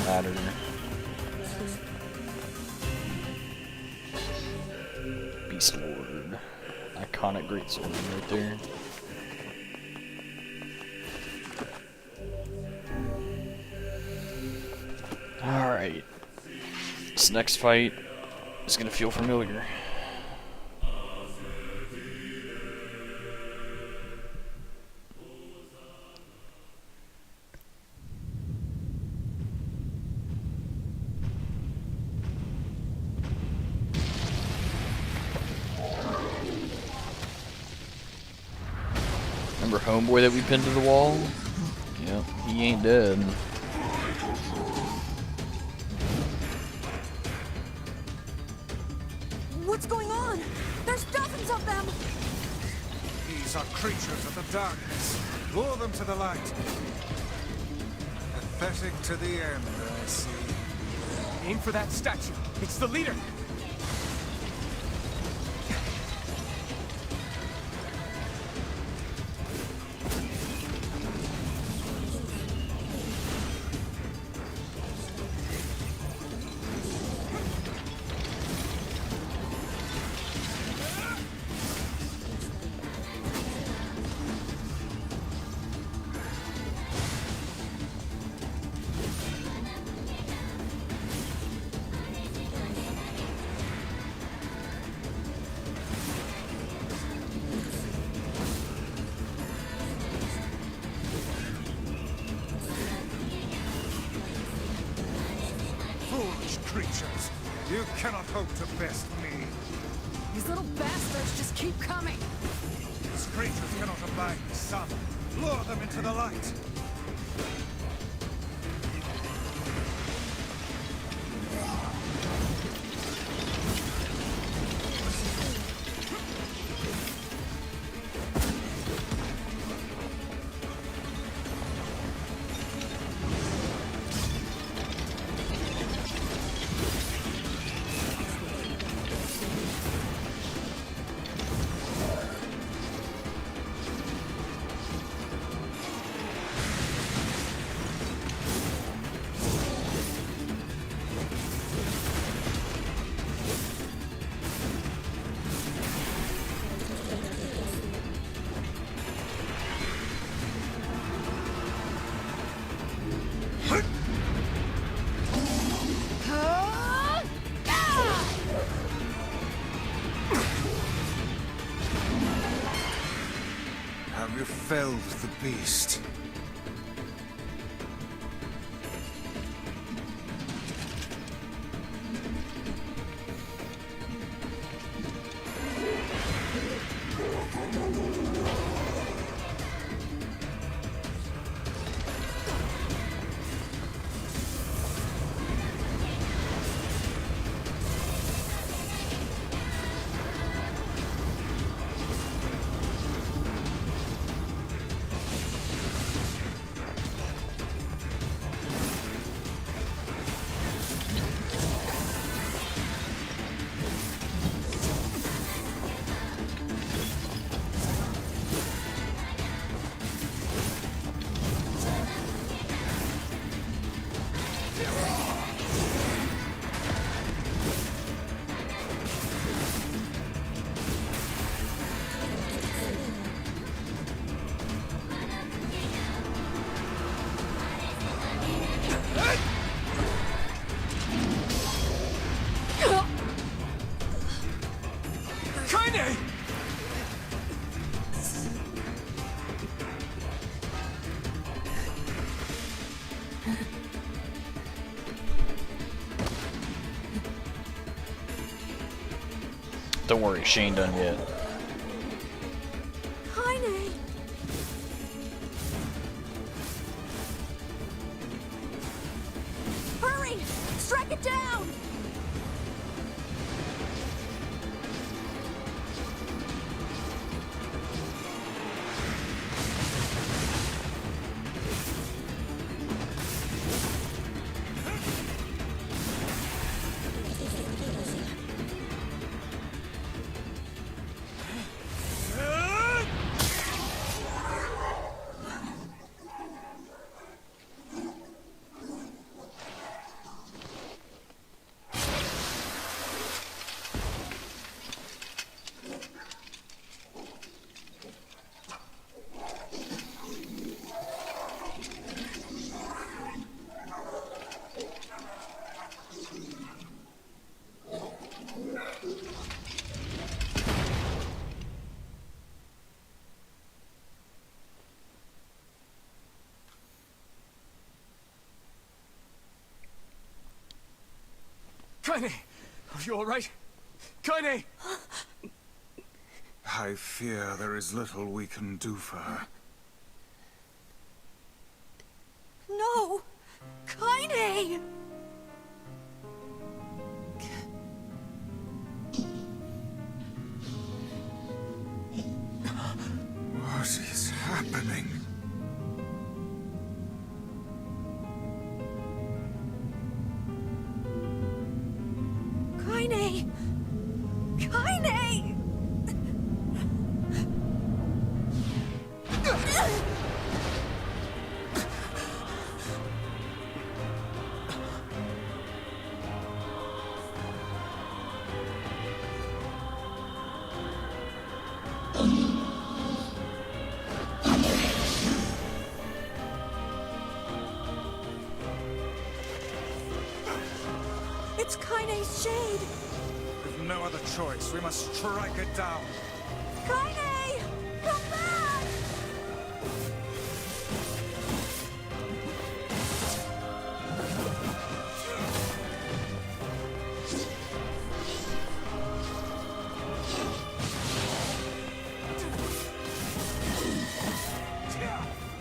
matter. Beast Lord. Iconic greatsword right there. Alright. This next fight is gonna feel familiar. Remember homeboy that we pinned to the wall? Yep, he ain't dead.
What's going on? There's dozens of them!
These are creatures of the darkness. Lure them to the light. Pathetic to the end, I see.
Aim for that statue. It's the leader.
Foolish creatures. You cannot hope to best me.
These little bastards just keep coming.
These creatures cannot abide the sun. Lure them into the light. Have you felled the beast?
Don't worry, she ain't done yet.
Heine! Hurry! Strike it down!
Kaine! Are you alright? Kaine!
I fear there is little we can do for her.
No! Kaine!
What is happening?
Kaine! Kaine! It's Kaine's shade!
With no other choice, we must strike it down.
Kaine! Come back!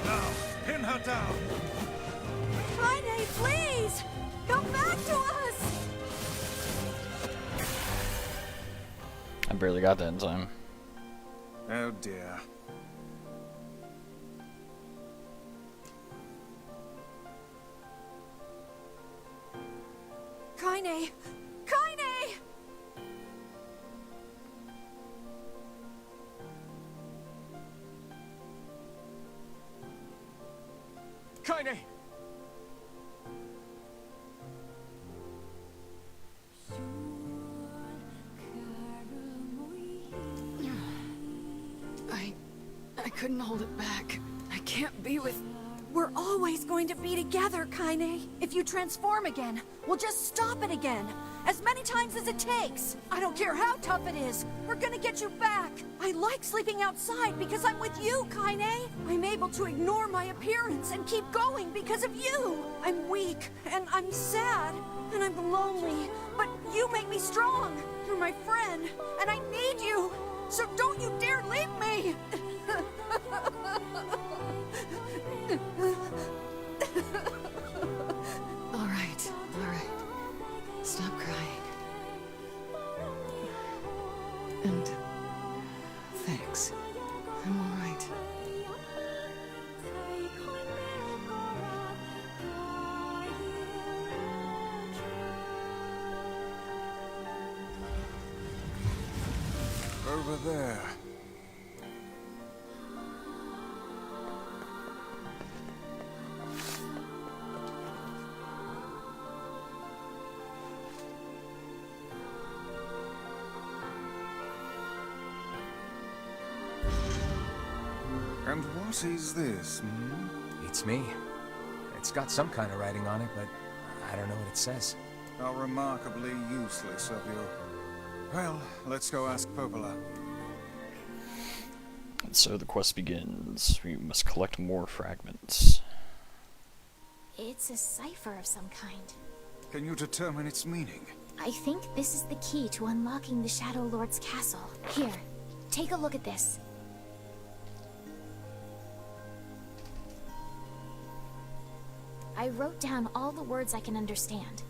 Now, pin her down.
Kaine, please! Come back to us!
I barely got that in time.
Oh dear.
Kaine! Kaine!
Kaine!
I couldn't hold it back. I can't be with...
We're always going to be together, Kaine. If you transform again, we'll just stop it again. As many times as it takes. I don't care how tough it is. We're gonna get you back. I like sleeping outside because I'm with you, Kaine. I'm able to ignore my appearance and keep going because of you. I'm weak, and I'm sad, and I'm lonely. But you make me strong. You're my friend, and I need you. So don't you dare leave me!
All right. Stop crying. And thanks. I'm all right.
Over there. And what is this, hmm?
It's me. It's got some kind of writing on it, but I don't know what it says.
How remarkably useless of you. Well, let's go ask Popola.
And so the quest begins. We must collect more fragments.
It's a cipher of some kind.
Can you determine its meaning?
I think this is the key to unlocking the Shadow Lord's castle. Here, take a look at this. I wrote down all the words I can understand.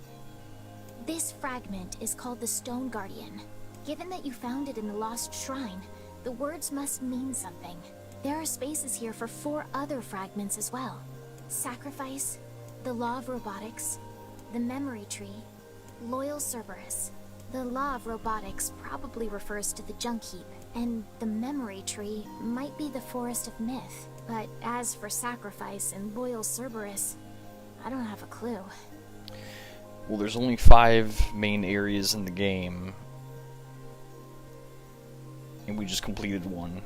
This fragment is called the Stone Guardian. Given that you found it in the Lost Shrine, the words must mean something. There are spaces here for 4 other fragments as well. Sacrifice, the Law of Robotics, the Memory Tree, Loyal Cerberus. The Law of Robotics probably refers to the Junk Heap, and the Memory Tree might be the Forest of Myth. But as for Sacrifice and Loyal Cerberus, I don't have a clue.
Well, there's only 5 main areas in the game, and we just completed 1.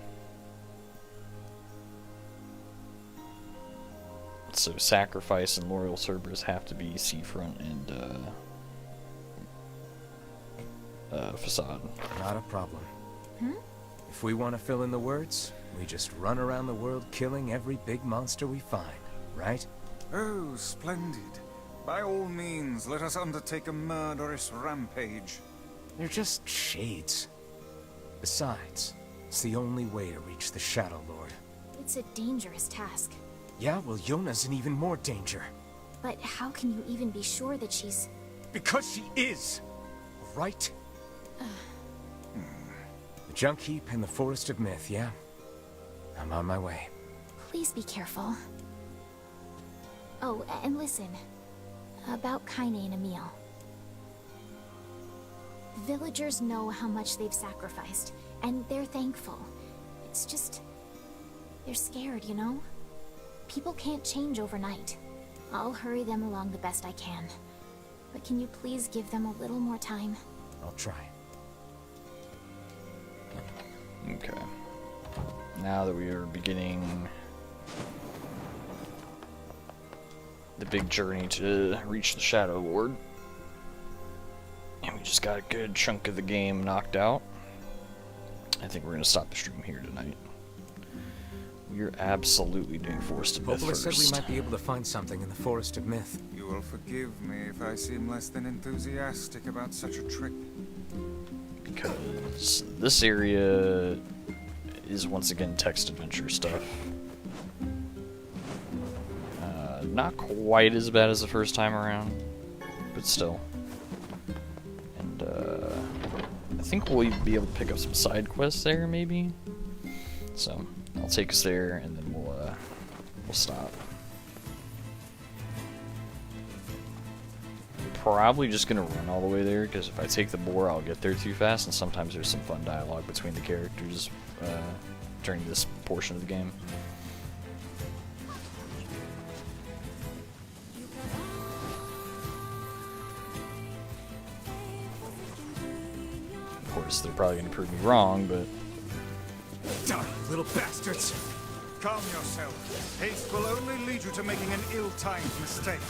So Sacrifice and Loyal Cerberus have to be Seafront and Facade.
Not a problem.
Hmm?
If we want to fill in the words, we just run around the world killing every big monster we find, right?
Oh, splendid. By all means, let us undertake a murderous rampage.
They're just shades. Besides, it's the only way to reach the Shadow Lord.
It's a dangerous task.
Yeah, well, Yona's in even more danger.
But how can you even be sure that she's...
Because she is! Right? The junk heap in the Forest of Myth, yeah? I'm on my way.
Please be careful. Oh, and listen. About Kaine and Emil. Villagers know how much they've sacrificed, and they're thankful. It's just... they're scared, you know? People can't change overnight. I'll hurry them along the best I can. But can you please give them a little more time?
I'll try.
Okay. Now that we are beginning the big journey to reach the Shadow Lord, and we just got a good chunk of the game knocked out, I think we're going to stop the stream here tonight. We're absolutely doing Forest of Myth
Popola
first.
said we might be able to find something in the Forest of Myth.
You will forgive me if I seem less than enthusiastic about such a trip.
Because this area is once again text adventure stuff. Not quite as bad as the first time around, but still. And I think we'll be able to pick up some side quests there, maybe. So I'll take us there, and then we'll stop. Probably just gonna run all the way there, because if I take the boar, I'll get there too fast, and sometimes there's some fun dialogue between the characters during this portion of the game. Of course, they're probably gonna prove me wrong, but...
Die, little bastards!
Calm yourself. Haste will only lead you to making an ill-timed mistake.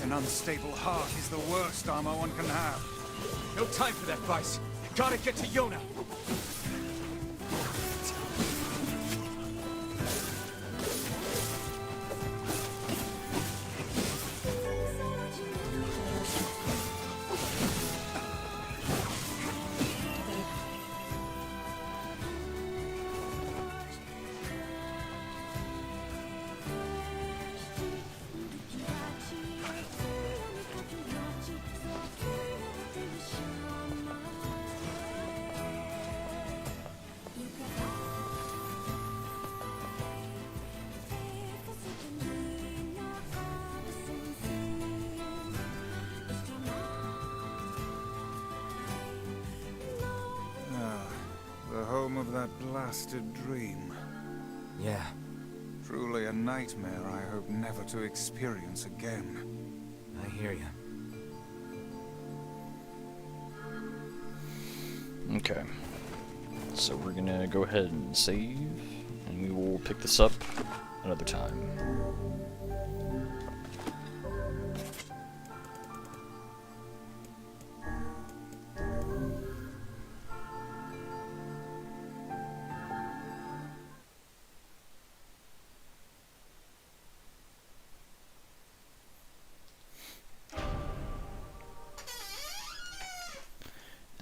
An unstable heart is the worst armor one can have.
No time for that, Vice. Gotta get to Yona.
The home of that blasted dream.
Yeah.
Truly a nightmare I hope never to experience again.
I hear you.
Okay. So we're gonna go ahead and save, and we will pick this up another time.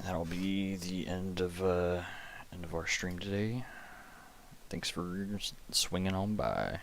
That'll be the end of our stream today. Thanks for swinging on by.